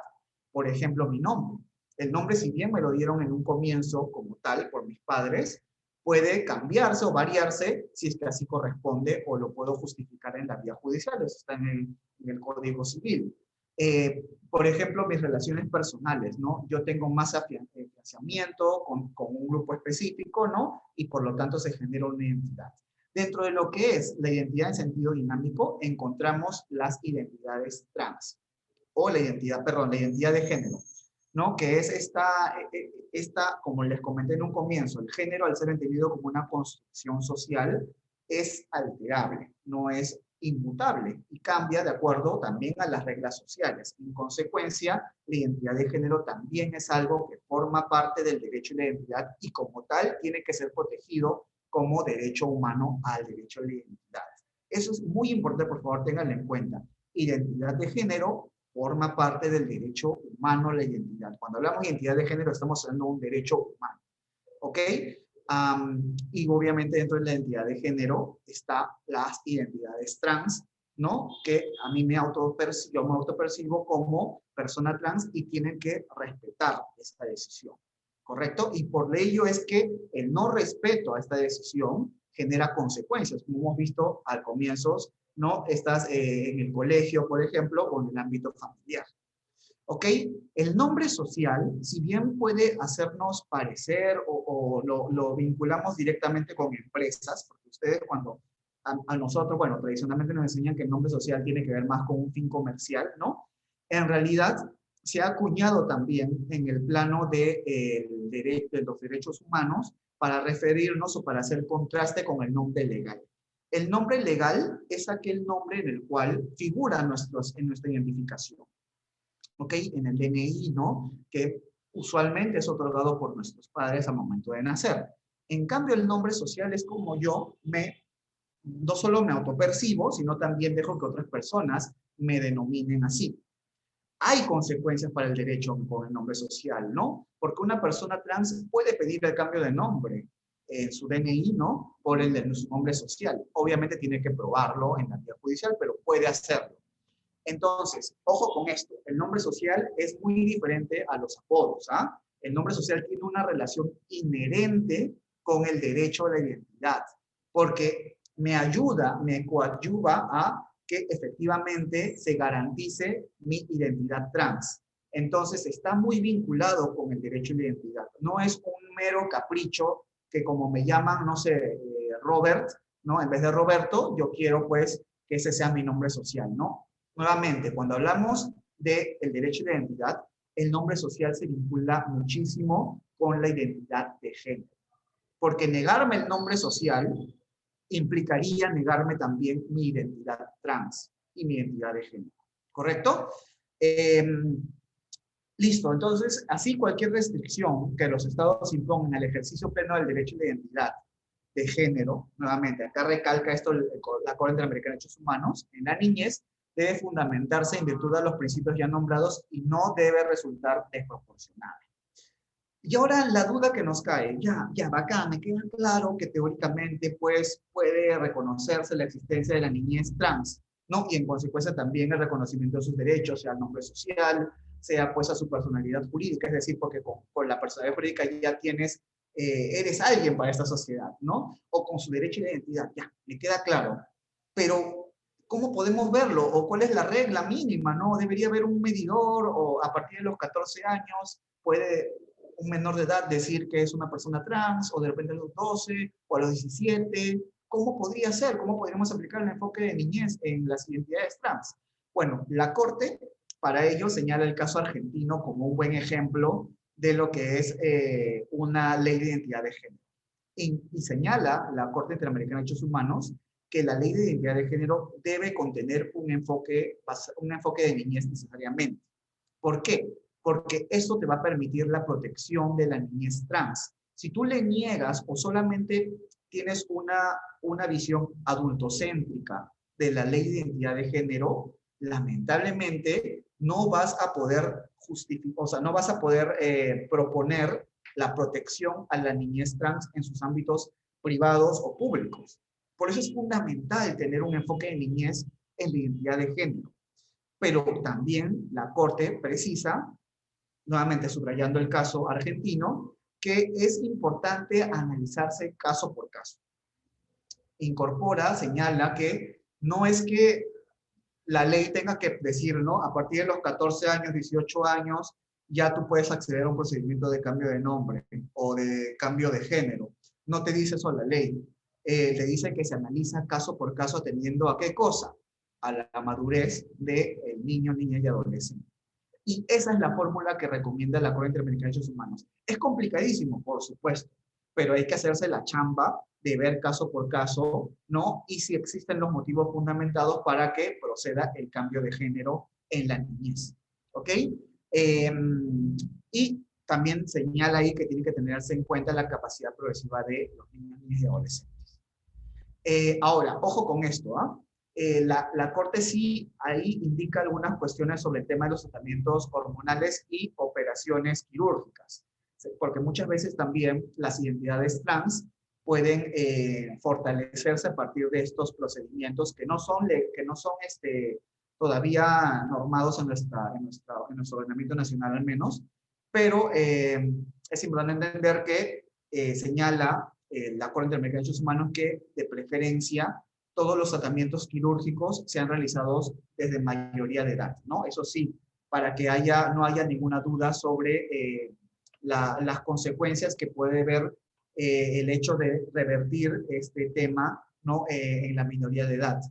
S2: Por ejemplo, mi nombre. El nombre, si bien me lo dieron en un comienzo como tal por mis padres, puede cambiarse o variarse si es que así corresponde o lo puedo justificar en la vía judicial. Eso está en el Código Civil. Por ejemplo, mis relaciones personales, ¿no? Yo tengo más afianzamiento con un grupo específico, ¿no? Y por lo tanto se genera una identidad. Dentro de lo que es la identidad en sentido dinámico, encontramos las identidades trans, o la identidad de género, ¿no? Que es esta, como les comenté en un comienzo, el género, al ser entendido como una construcción social, es alterable, no es inmutable y cambia de acuerdo también a las reglas sociales. En consecuencia, la identidad de género también es algo que forma parte del derecho de la identidad y como tal tiene que ser protegido como derecho humano al derecho de la identidad. Eso es muy importante, por favor, ténganlo en cuenta. Identidad de género forma parte del derecho humano a la identidad. Cuando hablamos de identidad de género, estamos hablando de un derecho humano. ¿Ok? Y obviamente dentro de la identidad de género está las identidades trans, ¿no? Que a mí yo me autopercibo como persona trans y tienen que respetar esta decisión, ¿correcto? Y por ello es que el no respeto a esta decisión genera consecuencias, como hemos visto al comienzo, ¿no? Estás en el colegio, por ejemplo, o en el ámbito familiar. ¿Ok? El nombre social, si bien puede hacernos parecer o lo vinculamos directamente con empresas, porque ustedes cuando a nosotros, bueno, tradicionalmente nos enseñan que el nombre social tiene que ver más con un fin comercial, ¿no? En realidad, se ha acuñado también en el plano de los derechos humanos para referirnos o para hacer contraste con el nombre legal. El nombre legal es aquel nombre en el cual figura en nuestra identificación. ¿Ok? En el DNI, ¿no? Que usualmente es otorgado por nuestros padres al momento de nacer. En cambio, el nombre social es como yo no solo me autopercibo, sino también dejo que otras personas me denominen así. Hay consecuencias para el derecho con el nombre social, ¿no? Porque una persona trans puede pedir el cambio de nombre en su DNI, ¿no? Por el de su nombre social. Obviamente tiene que probarlo en la vía judicial, pero puede hacerlo. Entonces, ojo con esto, el nombre social es muy diferente a los apodos, ¿ah? El nombre social tiene una relación inherente con el derecho a la identidad, porque me coadyuva a que efectivamente se garantice mi identidad trans. Entonces, está muy vinculado con el derecho a la identidad. No es un mero capricho que como me llaman, no sé, Robert, ¿no? En vez de Roberto, yo quiero pues que ese sea mi nombre social, ¿no? Nuevamente, cuando hablamos del derecho de identidad, el nombre social se vincula muchísimo con la identidad de género. Porque negarme el nombre social implicaría negarme también mi identidad trans y mi identidad de género. ¿Correcto? Listo, entonces, así cualquier restricción que los estados impongan al ejercicio pleno del derecho de identidad de género, nuevamente, acá recalca esto la Corte Interamericana de Derechos Humanos, en la niñez, debe fundamentarse en virtud de los principios ya nombrados y no debe resultar desproporcionada. Y ahora la duda que nos cae, ya, bacán, me queda claro que teóricamente pues puede reconocerse la existencia de la niñez trans, ¿no? Y en consecuencia también el reconocimiento de sus derechos, sea el nombre social, sea pues a su personalidad jurídica, es decir, porque con la personalidad jurídica ya tienes eres alguien para esta sociedad, ¿no? O con su derecho de identidad, ya, me queda claro. Pero, ¿cómo podemos verlo? ¿O cuál es la regla mínima, no? ¿Debería haber un medidor o a partir de los 14 años puede un menor de edad decir que es una persona trans o de repente a los 12 o a los 17? ¿Cómo podría ser? ¿Cómo podríamos aplicar el enfoque de niñez en las identidades trans? Bueno, la Corte para ello señala el caso argentino como un buen ejemplo de lo que es una ley de identidad de género. Y señala la Corte Interamericana de Derechos Humanos que la ley de identidad de género debe contener un enfoque de niñez necesariamente. ¿Por qué? Porque eso te va a permitir la protección de la niñez trans. Si tú le niegas o solamente tienes una visión adultocéntrica de la ley de identidad de género, lamentablemente no vas a poder justificar, o sea, no vas a poder proponer la protección a la niñez trans en sus ámbitos privados o públicos. Por eso es fundamental tener un enfoque de niñez en la identidad de género. Pero también la Corte precisa, nuevamente subrayando el caso argentino, que es importante analizarse caso por caso. Incorpora, señala que no es que la ley tenga que decir, ¿no? A partir de los 14 años, 18 años, ya tú puedes acceder a un procedimiento de cambio de nombre o de cambio de género. No te dice eso la ley. Te dice que se analiza caso por caso atendiendo a qué cosa, a la madurez del niño, niña y adolescente. Y esa es la fórmula que recomienda la Corte Interamericana de Derechos Humanos. Es complicadísimo, por supuesto, pero hay que hacerse la chamba de ver caso por caso, ¿no? Y si existen los motivos fundamentados para que proceda el cambio de género en la niñez, ¿ok? Y también señala ahí que tiene que tenerse en cuenta la capacidad progresiva de los niños, niñas y adolescentes. Ahora, ojo con esto, ¿ah? La Corte sí ahí indica algunas cuestiones sobre el tema de los tratamientos hormonales y operaciones quirúrgicas, porque muchas veces también las identidades trans pueden fortalecerse a partir de estos procedimientos que no son todavía normados en nuestro ordenamiento nacional al menos, pero es importante entender que señala la Corte Interamericana de Derechos Humanos que de preferencia todos los tratamientos quirúrgicos sean realizados desde mayoría de edad, ¿no? Eso sí, para que no haya ninguna duda sobre las consecuencias que puede haber el hecho de revertir este tema, ¿no? En la minoría de edad.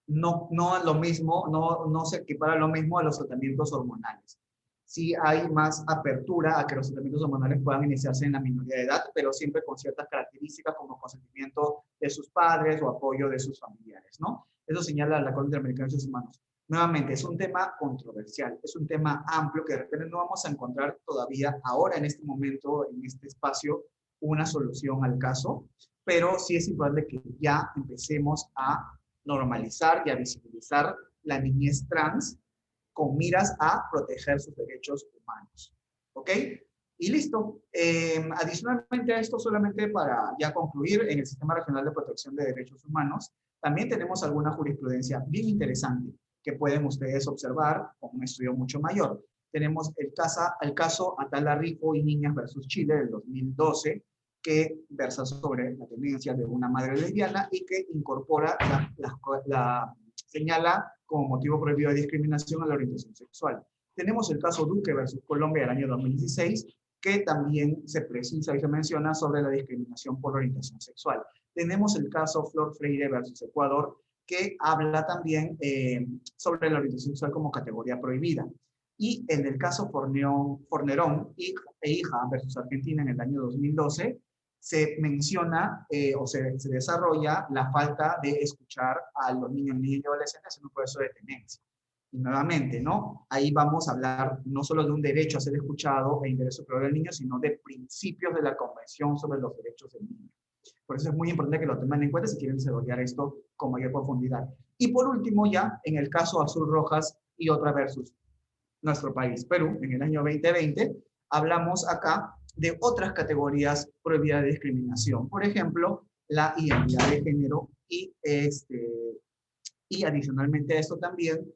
S2: No lo mismo, no se equipara lo mismo a los tratamientos hormonales. Sí hay más apertura a que los tratamientos hormonales puedan iniciarse en la minoría de edad, pero siempre con ciertas características como consentimiento de sus padres o apoyo de sus familiares, ¿no? Eso señala la Corte Interamericana de Derechos Humanos. Nuevamente, es un tema controversial, es un tema amplio que de repente no vamos a encontrar todavía ahora en este momento, en este espacio, una solución al caso, pero sí es importante que ya empecemos a normalizar y a visibilizar la niñez trans con miras a proteger sus derechos humanos. ¿Ok? Y listo. Adicionalmente a esto, solamente para ya concluir, en el Sistema Regional de Protección de Derechos Humanos, también tenemos alguna jurisprudencia bien interesante que pueden ustedes observar con un estudio mucho mayor. Tenemos el caso Atala Rifo y Niñas versus Chile del 2012, que versa sobre la tenencia de una madre lesbiana y que incorpora señala como motivo prohibido de discriminación a la orientación sexual. Tenemos el caso Duque versus Colombia del año 2016, que también se precisa y se menciona sobre la discriminación por orientación sexual. Tenemos el caso Flor Freire versus Ecuador, que habla también sobre la orientación sexual como categoría prohibida. Y en el caso Fornerón e hija versus Argentina en el año 2012, se menciona o se desarrolla la falta de escuchar a los niños, niñas y adolescentes en un proceso de tenencia. Y nuevamente, ¿no? Ahí vamos a hablar no solo de un derecho a ser escuchado e interés superior del niño, sino de principios de la Convención sobre los Derechos del Niño. Por eso es muy importante que lo tomen en cuenta si quieren desarrollar esto con mayor profundidad. Y por último, ya en el caso Azul Rojas y otra versus nuestro país, Perú, en el año 2020, hablamos acá de otras categorías prohibidas de discriminación. Por ejemplo, la identidad de género y adicionalmente a esto también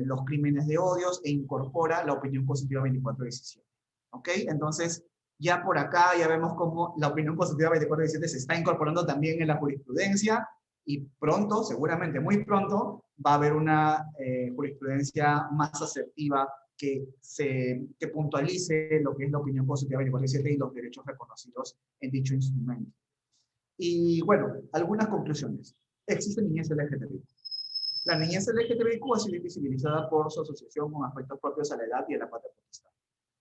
S2: los crímenes de odios e incorpora la opinión positiva 24/17. ¿Ok? Entonces, Ya por acá ya vemos cómo la opinión positiva 24/17 se está incorporando también en la jurisprudencia y pronto, seguramente muy pronto, va a haber una jurisprudencia más asertiva que puntualice lo que es la opinión positiva 24/7 y los derechos reconocidos en dicho instrumento. Y bueno, algunas conclusiones. Existe niñez LGTBIQ. La niñez LGTBIQ ha sido visibilizada por su asociación con aspectos propios a la edad y a la patria potestad.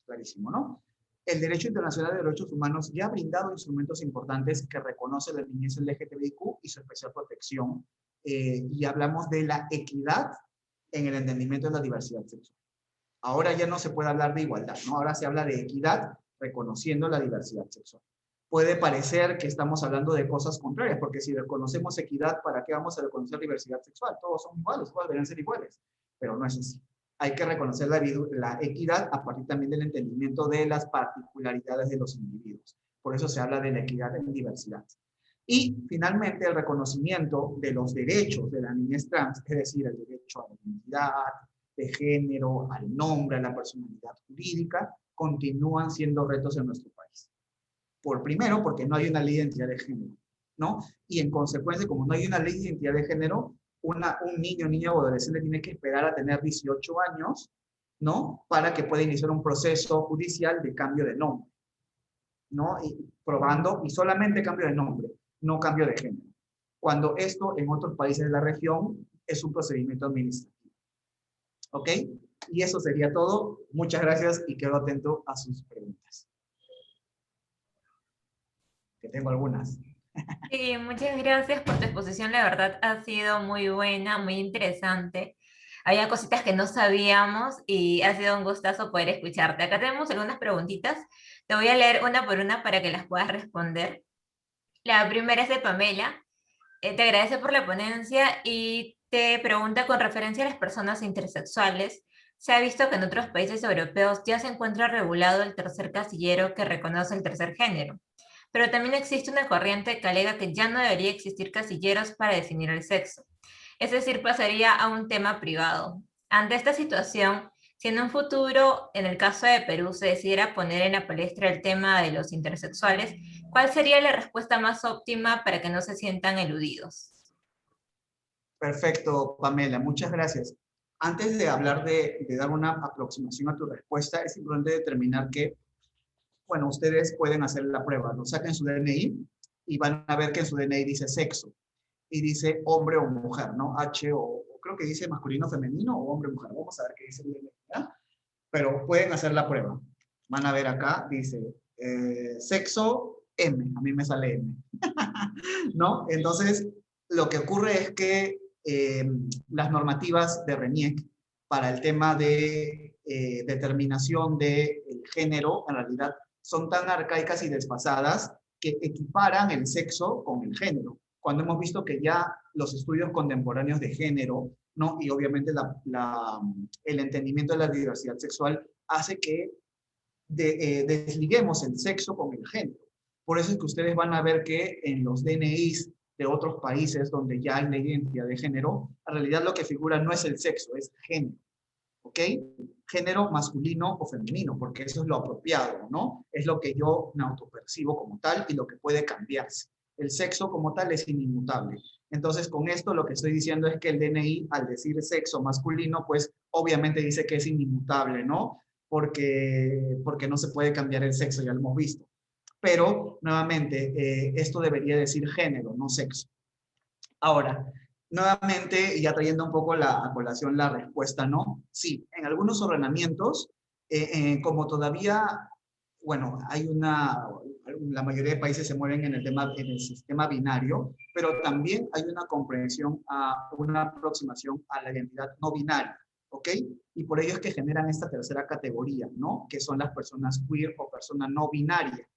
S2: Clarísimo, ¿no? El derecho internacional de derechos humanos ya ha brindado instrumentos importantes que reconocen la niñez LGTBIQ y su especial protección. Y hablamos de la equidad en el entendimiento de la diversidad sexual. Ahora ya no se puede hablar de igualdad, ¿no? Ahora se habla de equidad reconociendo la diversidad sexual. Puede parecer que estamos hablando de cosas contrarias, porque si reconocemos equidad, ¿para qué vamos a reconocer diversidad sexual? Todos son iguales, todos deberían ser iguales, pero no es así. Hay que reconocer la equidad a partir también del entendimiento de las particularidades de los individuos. Por eso se habla de la equidad en diversidad. Y finalmente el reconocimiento de los derechos de la niñez trans, es decir, el derecho a la identidad de género, al nombre, a la personalidad jurídica, continúan siendo retos en nuestro país. Por primero, porque no hay una ley de identidad de género, ¿no? Y en consecuencia, como no hay una ley de identidad de género, un niño, niña o adolescente tiene que esperar a tener 18 años, ¿no? Para que pueda iniciar un proceso judicial de cambio de nombre, ¿no? Y probando, y solamente cambio de nombre, no cambio de género. Cuando esto en otros países de la región es un procedimiento administrativo. ¿Ok? Y eso sería todo. Muchas gracias y quedo atento a sus preguntas. Que tengo algunas.
S1: Sí, muchas gracias por tu exposición, la verdad ha sido muy buena, muy interesante. Había cositas que no sabíamos y ha sido un gustazo poder escucharte. Acá tenemos algunas preguntitas. Te voy a leer una por una para que las puedas responder. La primera es de Pamela. Te agradece por la ponencia y te pregunta con referencia a las personas intersexuales. Se ha visto que en otros países europeos ya se encuentra regulado el tercer casillero que reconoce el tercer género, pero también existe una corriente que alega que ya no debería existir casilleros para definir el sexo. Es decir, pasaría a un tema privado. Ante esta situación, si en un futuro, en el caso de Perú, se decidiera poner en la palestra el tema de los intersexuales, ¿cuál sería la respuesta más óptima para que no se sientan eludidos?
S2: Perfecto, Pamela, muchas gracias. Antes de hablar de dar una aproximación a tu respuesta, es importante determinar que, bueno, ustedes pueden hacer la prueba, ¿no? Saquen su DNI y van a ver que en su DNI dice sexo y dice hombre o mujer, ¿no? H o creo que dice masculino, femenino o hombre o mujer. Vamos a ver qué dice el DNI, ¿ya? Pero pueden hacer la prueba. Van a ver acá, dice sexo M, a mí me sale M, ¿no? Entonces, lo que ocurre es que las normativas de RENIEC para el tema de determinación del género, en realidad, son tan arcaicas y desfasadas que equiparan el sexo con el género. Cuando hemos visto que ya los estudios contemporáneos de género, ¿no? Y obviamente el entendimiento de la diversidad sexual hace que desliguemos el sexo con el género. Por eso es que ustedes van a ver que en los DNIs de otros países donde ya hay la identidad de género, en realidad lo que figura no es el sexo, es género. ¿Ok? Género masculino o femenino, porque eso es lo apropiado, ¿no? Es lo que yo me autopercibo como tal y lo que puede cambiarse. El sexo como tal es inmutable. Entonces, con esto lo que estoy diciendo es que el DNI, al decir sexo masculino, pues obviamente dice que es inmutable, ¿no? Porque no se puede cambiar el sexo, ya lo hemos visto. Pero, nuevamente, esto debería decir género, no sexo. Ahora, nuevamente, ya trayendo un poco a colación la respuesta, ¿no? Sí, en algunos ordenamientos, como todavía, bueno, la mayoría de países se mueven en el sistema binario, pero también hay una comprensión, una aproximación a la identidad no binaria, ¿ok? Y por ello es que generan esta tercera categoría, ¿no? Que son las personas queer o personas no binarias.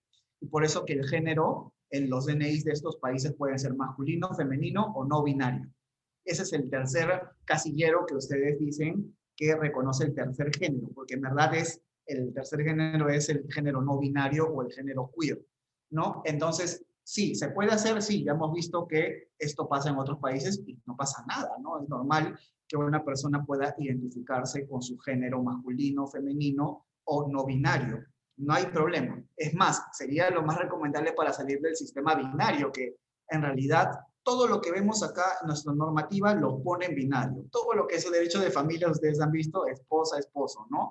S2: Y por eso que el género en los DNIs de estos países pueden ser masculino, femenino o no binario. Ese es el tercer casillero que ustedes dicen que reconoce el tercer género, porque en verdad el tercer género es el género no binario o el género queer, ¿no? Entonces, sí, se puede hacer, sí, ya hemos visto que esto pasa en otros países y no pasa nada, ¿no? Es normal que una persona pueda identificarse con su género masculino, femenino o no binario, no hay problema. Es más, sería lo más recomendable para salir del sistema binario, que en realidad todo lo que vemos acá, nuestra normativa lo pone en binario. Todo lo que es el derecho de familia, ustedes han visto, esposa, esposo, ¿no?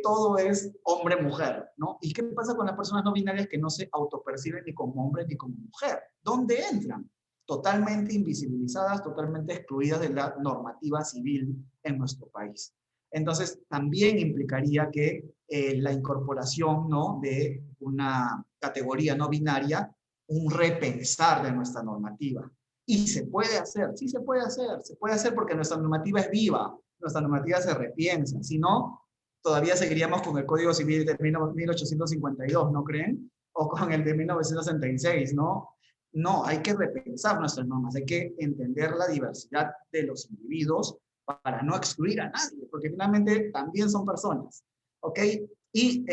S2: Todo es hombre-mujer, ¿no? ¿Y qué pasa con las personas no binarias que no se autoperciben ni como hombre ni como mujer? ¿Dónde entran? Totalmente invisibilizadas, totalmente excluidas de la normativa civil en nuestro país. Entonces, también implicaría que la incorporación, ¿no?, de una categoría no binaria, un repensar de nuestra normativa. Y se puede hacer, sí se puede hacer porque nuestra normativa es viva, nuestra normativa se repiensa, si no, todavía seguiríamos con el Código Civil de 1852, ¿no creen? O con el de 1966, ¿no? No, hay que repensar nuestras normas, hay que entender la diversidad de los individuos para no excluir a nadie, porque finalmente también son personas, ¿ok? Y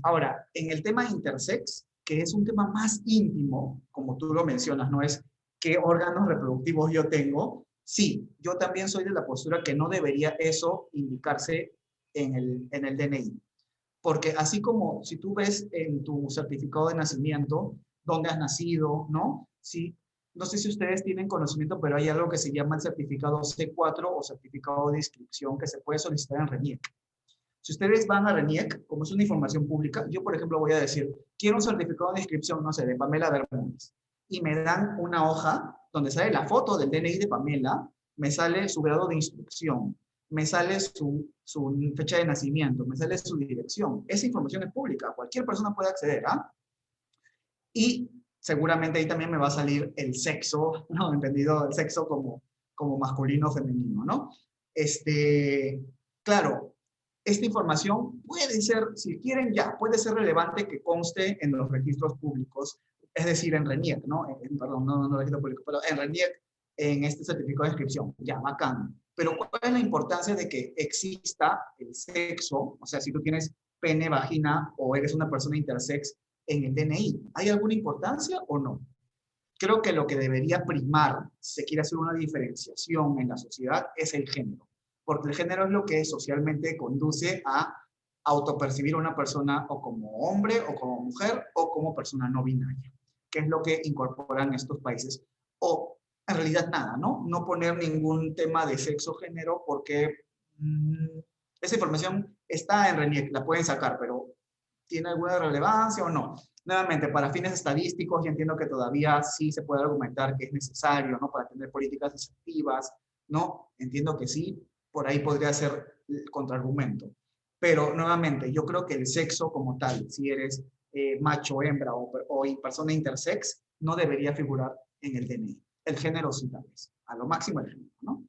S2: ahora, en el tema intersex, que es un tema más íntimo, como tú lo mencionas, no es qué órganos reproductivos yo tengo, sí, yo también soy de la postura que no debería eso indicarse en el DNI. Porque así como si tú ves en tu certificado de nacimiento dónde has nacido, ¿no? Sí, no sé si ustedes tienen conocimiento, pero hay algo que se llama el certificado C4 o certificado de inscripción que se puede solicitar en RENIEC. Si ustedes van a RENIEC, como es una información pública, yo, por ejemplo, voy a decir, quiero un certificado de inscripción, no sé, de Pamela Bermúdez. Y me dan una hoja donde sale la foto del DNI de Pamela, me sale su grado de instrucción, me sale su fecha de nacimiento, me sale su dirección. Esa información es pública, cualquier persona puede acceder, ¿ah? Y seguramente ahí también me va a salir el sexo, ¿no? Entendido el sexo como masculino o femenino, ¿no? Claro, esta información puede ser, si quieren ya, puede ser relevante que conste en los registros públicos, es decir, en RENIEC, ¿no? Perdón, no registro público, pero en RENIEC, en este certificado de inscripción, ya, bacán. Pero ¿cuál es la importancia de que exista el sexo? O sea, si tú tienes pene, vagina o eres una persona intersex en el DNI, ¿hay alguna importancia o no? Creo que lo que debería primar, si se quiere hacer una diferenciación en la sociedad, es el género. Porque el género es lo que socialmente conduce a autopercibir a una persona o como hombre o como mujer o como persona no binaria, que es lo que incorporan estos países. O en realidad nada, ¿no? No poner ningún tema de sexo género porque esa información está en RENIEC, la pueden sacar, pero ¿tiene alguna relevancia o no? Nuevamente, para fines estadísticos, yo entiendo que todavía sí se puede argumentar que es necesario, ¿no? Para tener políticas efectivas, ¿no? Entiendo que sí, por ahí podría ser el contraargumento. Pero nuevamente, yo creo que el sexo como tal, si eres macho, hembra o persona intersex, no debería figurar en el DNI. El género sí tal vez, a lo máximo el género, ¿no?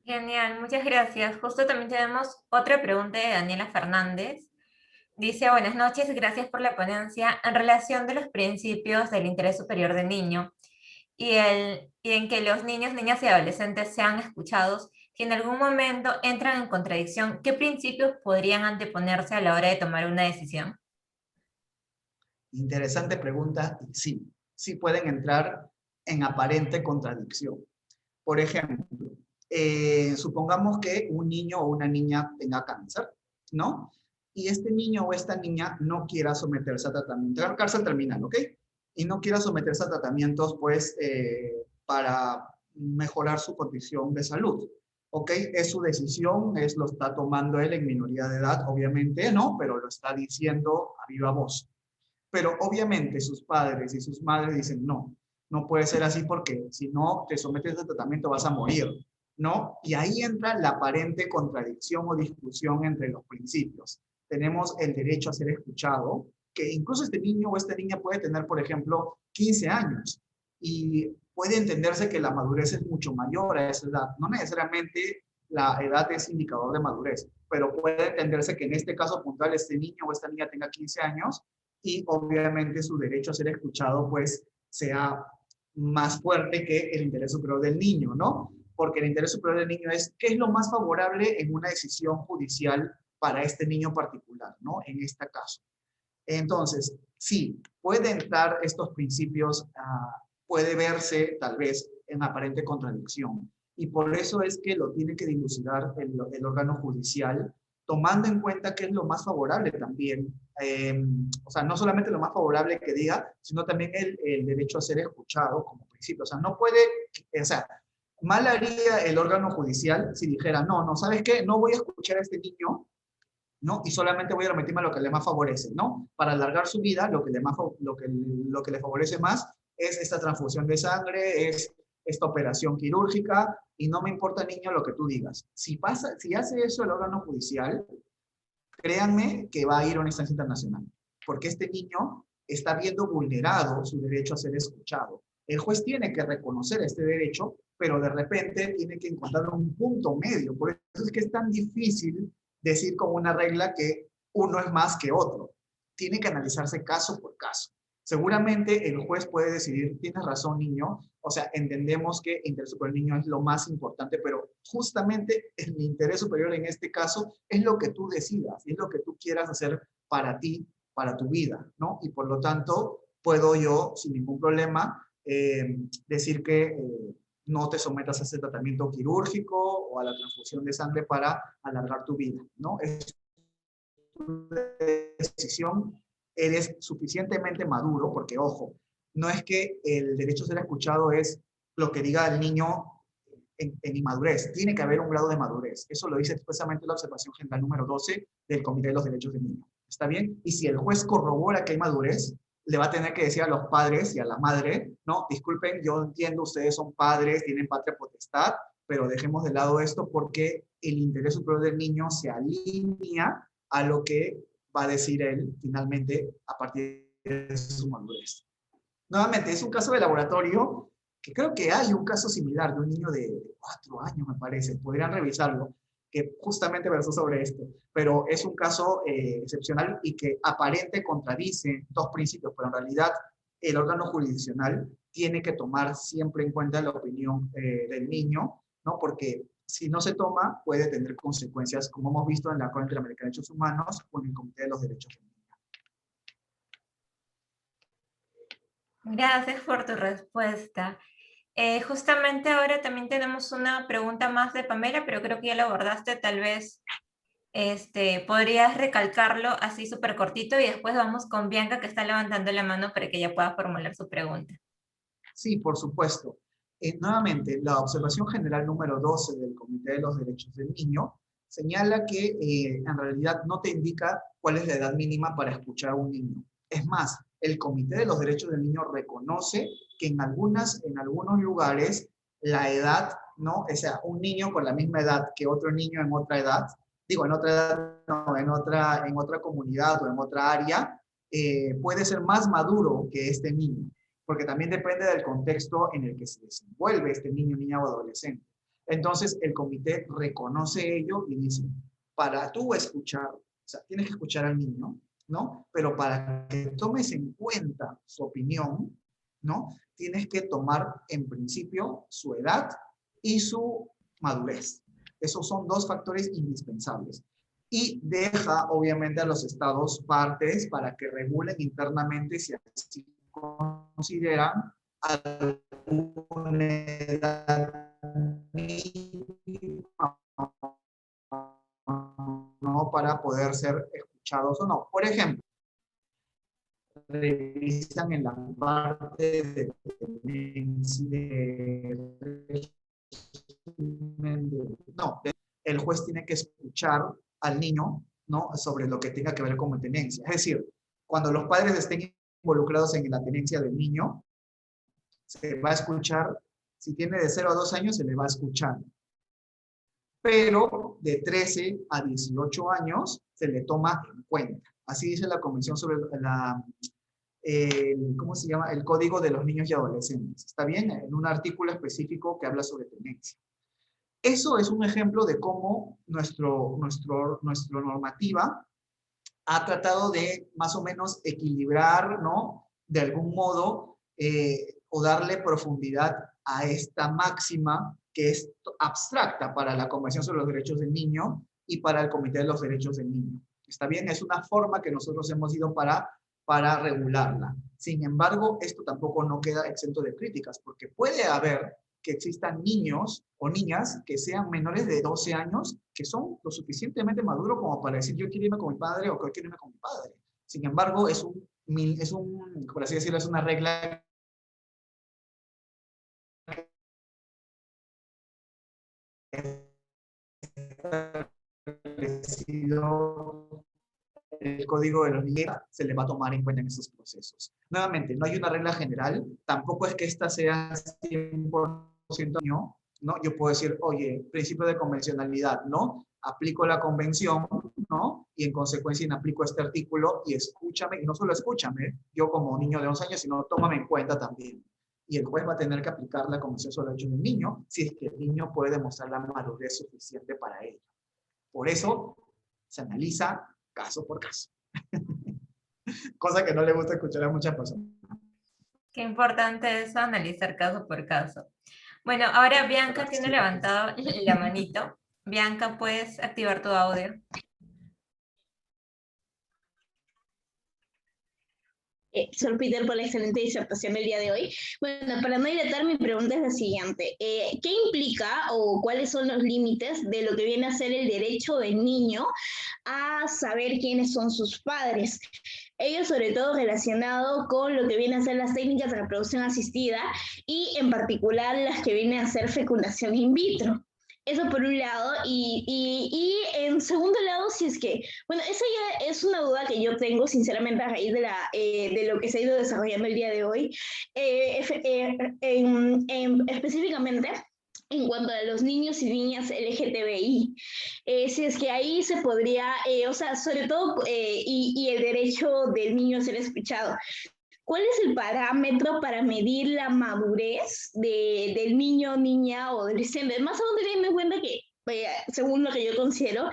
S1: Genial, muchas gracias. Justo también tenemos otra pregunta de Daniela Fernández. Dice, buenas noches, gracias por la ponencia. En relación de los principios del interés superior del niño y en que los niños, niñas y adolescentes sean escuchados, si en algún momento entran en contradicción, ¿qué principios podrían anteponerse a la hora de tomar una decisión?
S2: Interesante pregunta, y sí, sí pueden entrar en aparente contradicción. Por ejemplo, supongamos que un niño o una niña tenga cáncer, ¿no? Y este niño o esta niña no quiera someterse a tratamiento, cáncer terminal, ¿ok? Y no quiera someterse a tratamientos, pues, para mejorar su condición de salud, ¿ok? Es su decisión, lo está tomando él en minoría de edad, obviamente, ¿no? Pero lo está diciendo a viva voz. Pero obviamente sus padres y sus madres dicen, no, no puede ser así porque si no te sometes a tratamiento vas a morir, ¿no? Y ahí entra la aparente contradicción o discusión entre los principios. Tenemos el derecho a ser escuchado, que incluso este niño o esta niña puede tener, por ejemplo, 15 años y puede entenderse que la madurez es mucho mayor a esa edad. No necesariamente la edad es indicador de madurez, pero puede entenderse que en este caso puntual este niño o esta niña tenga 15 años y obviamente su derecho a ser escuchado pues sea más fuerte que el interés superior del niño, ¿no? Porque el interés superior del niño es qué es lo más favorable en una decisión judicial para este niño particular, ¿no? En este caso. Entonces, sí, pueden entrar estos principios, puede verse tal vez en aparente contradicción. Y por eso es que lo tiene que dilucidar el órgano judicial tomando en cuenta que es lo más favorable también. O sea, no solamente lo más favorable que diga, sino también el derecho a ser escuchado como principio. O sea, no puede, o sea, mal haría el órgano judicial si dijera, no, no, ¿sabes qué? No voy a escuchar a este niño, ¿no? Y solamente voy a remitirme a lo que le más favorece, ¿no? Para alargar su vida, lo que le favorece más es esta transfusión de sangre, es esta operación quirúrgica, y no me importa, niño, lo que tú digas. Si hace eso el órgano judicial, créanme que va a ir a una instancia internacional, porque este niño está viendo vulnerado su derecho a ser escuchado. El juez tiene que reconocer este derecho, pero de repente tiene que encontrar un punto medio. Por eso es que es tan difícil decir con una regla que uno es más que otro. Tiene que analizarse caso por caso. Seguramente el juez puede decidir, tienes razón, niño, o sea, entendemos que el interés superior del niño es lo más importante, pero justamente el interés superior en este caso es lo que tú decidas, es lo que tú quieras hacer para ti, para tu vida, ¿no? Y por lo tanto, puedo yo, sin ningún problema, decir que no te sometas a ese tratamiento quirúrgico o a la transfusión de sangre para alargar tu vida, ¿no? Es tu decisión, eres suficientemente maduro, porque ojo, no es que el derecho a ser escuchado es lo que diga el niño en inmadurez, tiene que haber un grado de madurez. Eso lo dice expresamente la observación general número 12 del Comité de los Derechos del Niño. ¿Está bien? Y si el juez corrobora que hay madurez, le va a tener que decir a los padres y a la madre, no, disculpen, yo entiendo, ustedes son padres, tienen patria potestad, pero dejemos de lado esto porque el interés superior del niño se alinea a lo que va a decir él finalmente a partir de su madurez. Nuevamente, es un caso de laboratorio que creo que hay un caso similar de un niño de 4 años, me parece, podrían revisarlo, que justamente versó sobre esto, pero es un caso excepcional y que aparente contradice dos principios, pero en realidad el órgano jurisdiccional tiene que tomar siempre en cuenta la opinión del niño, ¿no? Porque si no se toma, puede tener consecuencias, como hemos visto en la Corte Interamericana de Derechos Humanos o en el Comité de los Derechos Humanos.
S1: Gracias por tu respuesta. Justamente ahora también tenemos una pregunta más de Pamela, pero creo que ya lo abordaste, tal vez podrías recalcarlo así súper cortito y después vamos con Bianca que está levantando la mano para que ella pueda formular su pregunta.
S2: Sí, por supuesto. Nuevamente, la observación general número 12 del Comité de los Derechos del Niño señala que en realidad no te indica cuál es la edad mínima para escuchar a un niño. Es más, el Comité de los Derechos del Niño reconoce que en algunos lugares la edad, ¿no? O sea, un niño con la misma edad que otro niño en otra edad, digo, en otra edad, no, en otra comunidad o en otra área, puede ser más maduro que este niño, porque también depende del contexto en el que se desenvuelve este niño, niña o adolescente. Entonces, el comité reconoce ello y dice, para tú escuchar, o sea, tienes que escuchar al niño, ¿no? Pero para que tomes en cuenta su opinión, ¿no? Tienes que tomar en principio su edad y su madurez. Esos son dos factores indispensables. Y deja, obviamente, a los estados partes para que regulen internamente si así consideran alguna edad mínima, ¿no? Para poder ser escuchados o no. Por ejemplo, revisan en la parte no, el juez tiene que escuchar al niño, ¿no? Sobre lo que tenga que ver con tenencia. Es decir, cuando los padres estén involucrados en la tenencia del niño, se va a escuchar, si tiene de 0 a 2 años, se le va a escuchar. Pero de 13 a 18 años se le toma en cuenta. Así dice la Convención sobre ¿cómo se llama? El Código de los Niños y Adolescentes. ¿Está bien? En un artículo específico que habla sobre tenencia. Eso es un ejemplo de cómo nuestra normativa ha tratado de más o menos equilibrar, ¿no? De algún modo, o darle profundidad a esta máxima que es abstracta para la Convención sobre los Derechos del Niño y para el Comité de los Derechos del Niño. ¿Está bien? Es una forma que nosotros hemos ido para regularla. Sin embargo, esto tampoco no queda exento de críticas, porque puede haber que existan niños o niñas que sean menores de 12 años, que son lo suficientemente maduros como para decir yo quiero irme con mi padre o yo quiero irme con mi padre. Sin embargo, por así decirlo, es una regla establecido el código de los niños, se le va a tomar en cuenta en esos procesos. Nuevamente, no hay una regla general, tampoco es que esta sea 100% ¿no? Yo puedo decir, oye, principio de convencionalidad, ¿no? Aplico la convención, ¿no? Y en consecuencia aplico este artículo y escúchame, y no solo escúchame, yo como niño de 11 años, sino tómame en cuenta también. Y el juez va a tener que aplicar la convención sobre el derecho del niño si es que el niño puede demostrar la madurez suficiente para ello. Por eso se analiza caso por caso. Cosa que no le gusta escuchar a muchas personas.
S1: Qué importante es analizar caso por caso. Bueno, ahora Bianca tiene levantado la manito. Bianca, ¿puedes activar tu audio?
S3: Sir Peter, por la excelente disertación del día de hoy. Bueno, para no dilatar, mi pregunta es la siguiente. ¿Qué implica o cuáles son los límites de lo que viene a ser el derecho del niño a saber quiénes son sus padres? Ello sobre todo relacionado con lo que viene a ser las técnicas de reproducción asistida y en particular las que vienen a ser fecundación in vitro. Eso por un lado, y en segundo lado, si es que, bueno, esa ya es una duda que yo tengo, sinceramente, a raíz de lo que se ha ido desarrollando el día de hoy, específicamente en cuanto a los niños y niñas LGTBI. Si es que ahí se podría, o sea, sobre todo, y el derecho del niño a ser escuchado. ¿Cuál es el parámetro para medir la madurez del niño, niña o adolescente? Más aún teniendo en cuenta que, según lo que yo considero,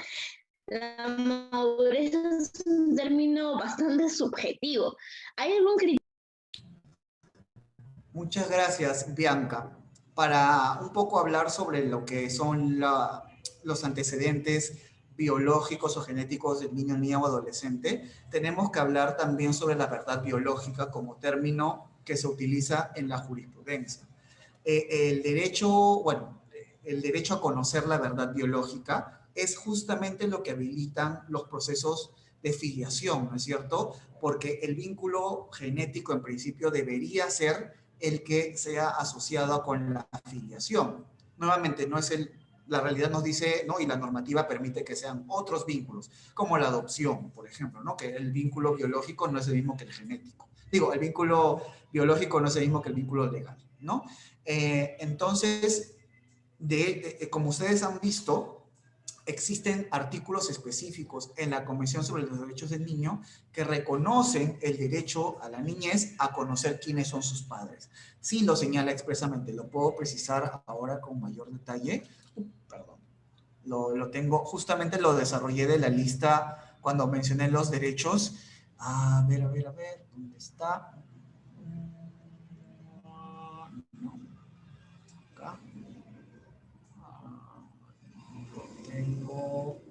S3: la madurez es un término bastante subjetivo. ¿Hay algún criterio?
S2: Muchas gracias, Bianca. Para un poco hablar sobre lo que son los antecedentes biológicos o genéticos del niño, niña o adolescente, tenemos que hablar también sobre la verdad biológica como término que se utiliza en la jurisprudencia. Bueno, el derecho a conocer la verdad biológica es justamente lo que habilitan los procesos de filiación, ¿no es cierto? Porque el vínculo genético en principio debería ser el que sea asociado con la filiación. Nuevamente, la realidad nos dice, ¿no? Y la normativa permite que sean otros vínculos, como la adopción, por ejemplo, ¿no? Que el vínculo biológico no es el mismo que el genético. Digo, el vínculo biológico no es el mismo que el vínculo legal, ¿no? Entonces, como ustedes han visto, existen artículos específicos en la Convención sobre los Derechos del Niño que reconocen el derecho a la niñez a conocer quiénes son sus padres. Sí lo señala expresamente, lo puedo precisar ahora con mayor detalle. Perdón, lo tengo, justamente lo desarrollé de la lista cuando mencioné los derechos. A ver, ¿dónde está? Acá. Tengo...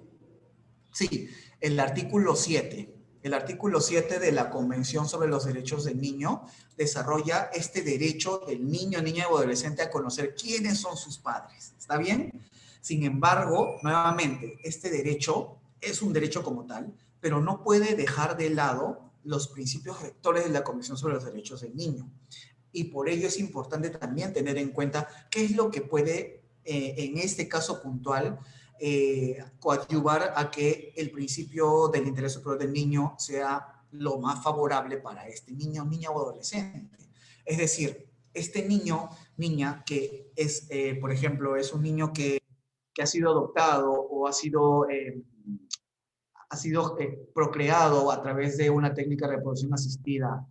S2: Sí, el artículo 7. El artículo 7 de la Convención sobre los Derechos del Niño desarrolla este derecho del niño, niña o adolescente a conocer quiénes son sus padres. ¿Está bien? Sin embargo, nuevamente, este derecho es un derecho como tal, pero no puede dejar de lado los principios rectores de la Convención sobre los Derechos del Niño. Y por ello es importante también tener en cuenta qué es lo que puede, en este caso puntual, coadyuvar a que el principio del interés superior del niño sea lo más favorable para este niño, niña o adolescente. Es decir, este niño, niña, que es, por ejemplo, es un niño que ha sido adoptado o ha sido procreado a través de una técnica de reproducción asistida,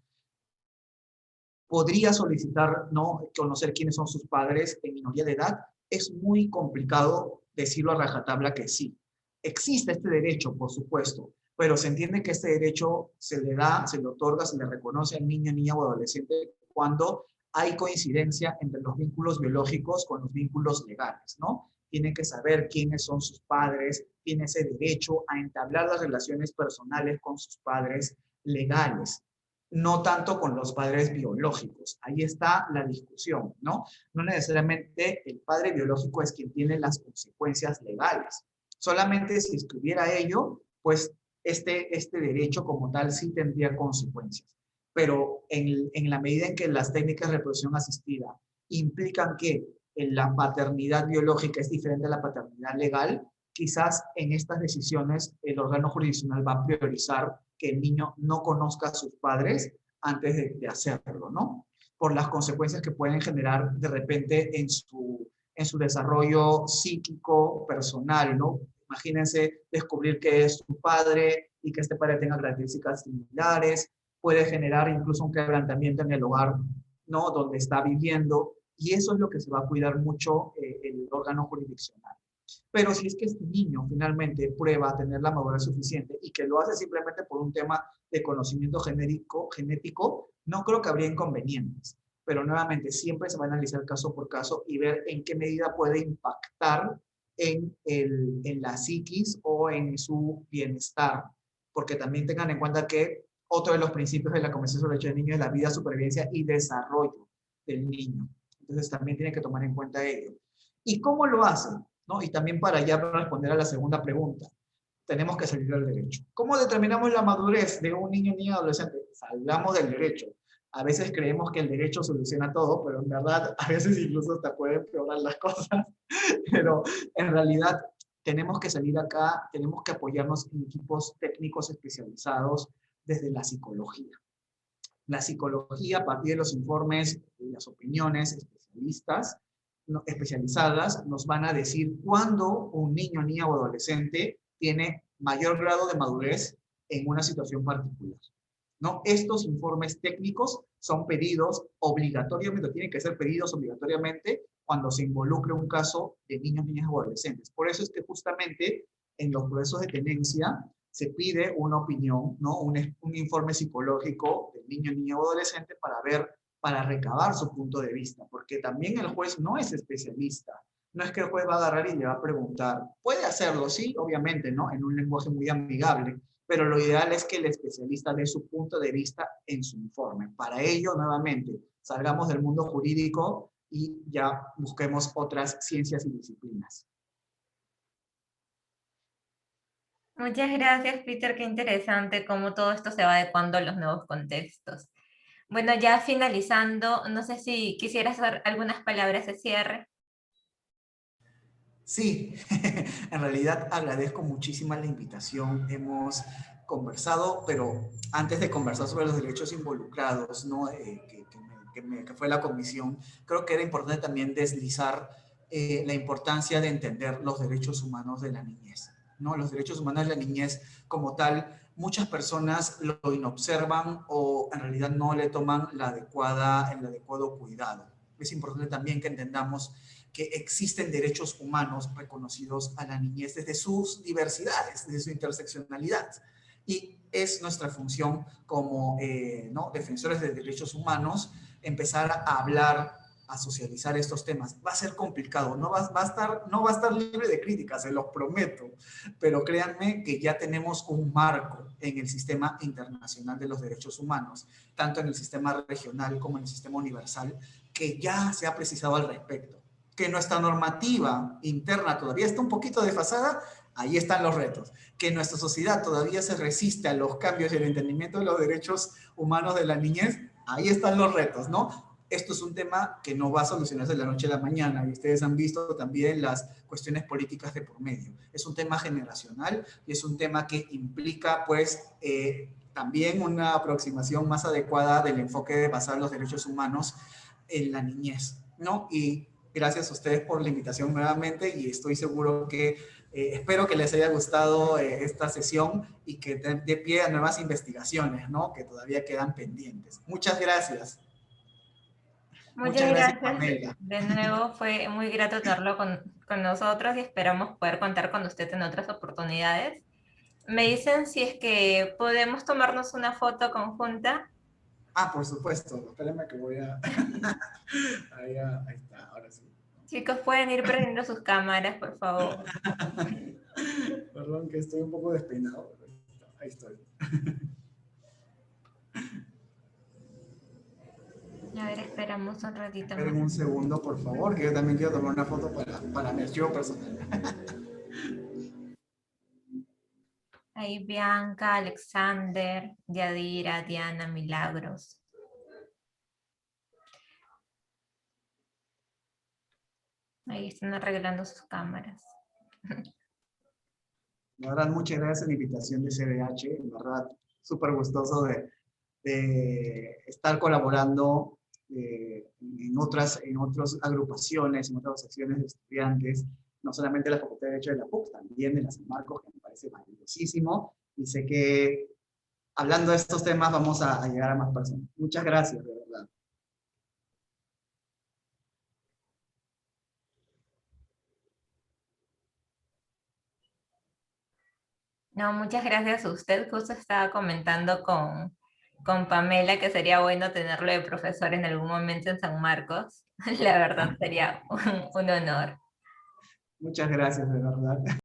S2: podría solicitar, ¿no?, conocer quiénes son sus padres en minoría de edad. Es muy complicado decirlo a rajatabla que sí. Existe este derecho, por supuesto, pero se entiende que este derecho se le da, se le otorga, se le reconoce al niño, niña o adolescente cuando hay coincidencia entre los vínculos biológicos con los vínculos legales, ¿no? Tienen que saber quiénes son sus padres, tiene ese derecho a entablar las relaciones personales con sus padres legales. no tanto con los padres biológicos. Ahí está la discusión, ¿no? No necesariamente el padre biológico es quien tiene las consecuencias legales. Solamente si estuviera ello, pues este derecho como tal sí tendría consecuencias. Pero en la medida en que las técnicas de reproducción asistida implican que la paternidad biológica es diferente a la paternidad legal, quizás en estas decisiones el órgano jurisdiccional va a priorizar que el niño no conozca a sus padres antes de hacerlo, ¿no? Por las consecuencias que pueden generar de repente en su desarrollo psíquico, personal, ¿no? Imagínense descubrir que es su padre y que este padre tenga características similares, puede generar incluso un quebrantamiento en el hogar, ¿no? Donde está viviendo, y eso es lo que se va a cuidar mucho el órgano jurisdiccional. Pero si es que este niño finalmente prueba a tener la madurez suficiente y que lo hace simplemente por un tema de conocimiento genético, no creo que habría inconvenientes. Pero nuevamente, siempre se va a analizar caso por caso y ver en qué medida puede impactar en la psiquis o en su bienestar. Porque también tengan en cuenta que otro de los principios de la Convención sobre Derechos del Niño es la vida, supervivencia y desarrollo del niño. Entonces también tienen que tomar en cuenta ello. ¿Y cómo lo hacen? ¿No? Y también para ya responder a la segunda pregunta, tenemos que salir del derecho. ¿Cómo determinamos la madurez de un niño, niña, adolescente? Salgamos del derecho. A veces creemos que el derecho soluciona todo, pero en verdad a veces incluso hasta puede empeorar las cosas. Pero en realidad tenemos que salir acá, tenemos que apoyarnos en equipos técnicos especializados desde la psicología. La psicología, a partir de los informes y las opiniones especializadas, nos van a decir cuándo un niño, niña o adolescente tiene mayor grado de madurez en una situación particular. ¿No? Estos informes técnicos son pedidos obligatoriamente, tienen que ser pedidos obligatoriamente cuando se involucre un caso de niños, niñas o adolescentes. Por eso es que justamente en los procesos de tenencia se pide una opinión, ¿no? Un informe psicológico del niño, niña o adolescente para ver, para recabar su punto de vista, porque también el juez no es especialista. No es que el juez va a agarrar y le va a preguntar. Puede hacerlo, sí, obviamente, ¿no? En un lenguaje muy amigable, pero lo ideal es que el especialista dé su punto de vista en su informe. Para ello, nuevamente, salgamos del mundo jurídico y ya busquemos otras ciencias y disciplinas.
S1: Muchas gracias, Peter. Qué interesante cómo todo esto se va adecuando a los nuevos contextos. Bueno, ya finalizando, no sé si quisieras hacer algunas palabras de cierre.
S2: Sí, en realidad agradezco muchísimo la invitación. Hemos conversado, pero antes de conversar sobre los derechos involucrados, ¿no? Que fue la comisión, creo que era importante también deslizar la importancia de entender los derechos humanos de la niñez, ¿no? Los derechos humanos de la niñez como tal, muchas personas lo inobservan o en realidad no le toman el adecuado cuidado. Es importante también que entendamos que existen derechos humanos reconocidos a la niñez desde sus diversidades, desde su interseccionalidad. Y es nuestra función como ¿no? defensores de derechos humanos empezar a hablar, a socializar estos temas. Va a ser complicado, no va a estar libre de críticas, se los prometo, pero créanme que ya tenemos un marco en el sistema internacional de los derechos humanos, tanto en el sistema regional como en el sistema universal, que ya se ha precisado al respecto. Que nuestra normativa interna todavía está un poquito desfasada, ahí están los retos. Que nuestra sociedad todavía se resiste a los cambios y el entendimiento de los derechos humanos de la niñez, ahí están los retos, ¿no? Esto es un tema que no va a solucionarse de la noche a la mañana y ustedes han visto también las cuestiones políticas de por medio. Es un tema generacional y es un tema que implica, pues, también una aproximación más adecuada del enfoque de basar los derechos humanos en la niñez, ¿no? Y gracias a ustedes por la invitación nuevamente y estoy seguro que espero que les haya gustado esta sesión y que dé pie a nuevas investigaciones, ¿no? Que todavía quedan pendientes. Muchas gracias.
S1: Muchas
S2: Muchas gracias,
S1: gracias.
S2: Pamela.
S1: De nuevo, fue muy grato tenerlo con nosotros y esperamos poder contar con usted en otras oportunidades. Me dicen si es que podemos tomarnos una foto conjunta.
S2: Ah, por supuesto. Espérenme que voy a... ahí está, ahora sí.
S1: Chicos, pueden ir prendiendo sus cámaras, por favor.
S2: Perdón que estoy un poco despeinado. Ahí estoy.
S1: Esperamos un ratito
S4: Esperen
S1: más.
S4: un segundo, por favor, que yo también quiero tomar una foto para mi archivo personal.
S1: Ahí Bianca, Alexander, Yadira, Diana, Milagros. Ahí están arreglando sus cámaras.
S4: La verdad, muchas gracias a la invitación de CDH, en verdad, súper gustoso de estar colaborando en otras agrupaciones, en otras secciones de estudiantes, no solamente de la Facultad de Derecho de la PUC, también de la San Marcos, que me parece valiosísimo, y sé que hablando de estos temas vamos a llegar a más personas. Muchas gracias, de verdad.
S1: No, muchas gracias a usted. Justo estaba comentando con Pamela que sería bueno tenerlo de profesor en algún momento en San Marcos. La verdad sería un honor.
S4: Muchas gracias, de verdad.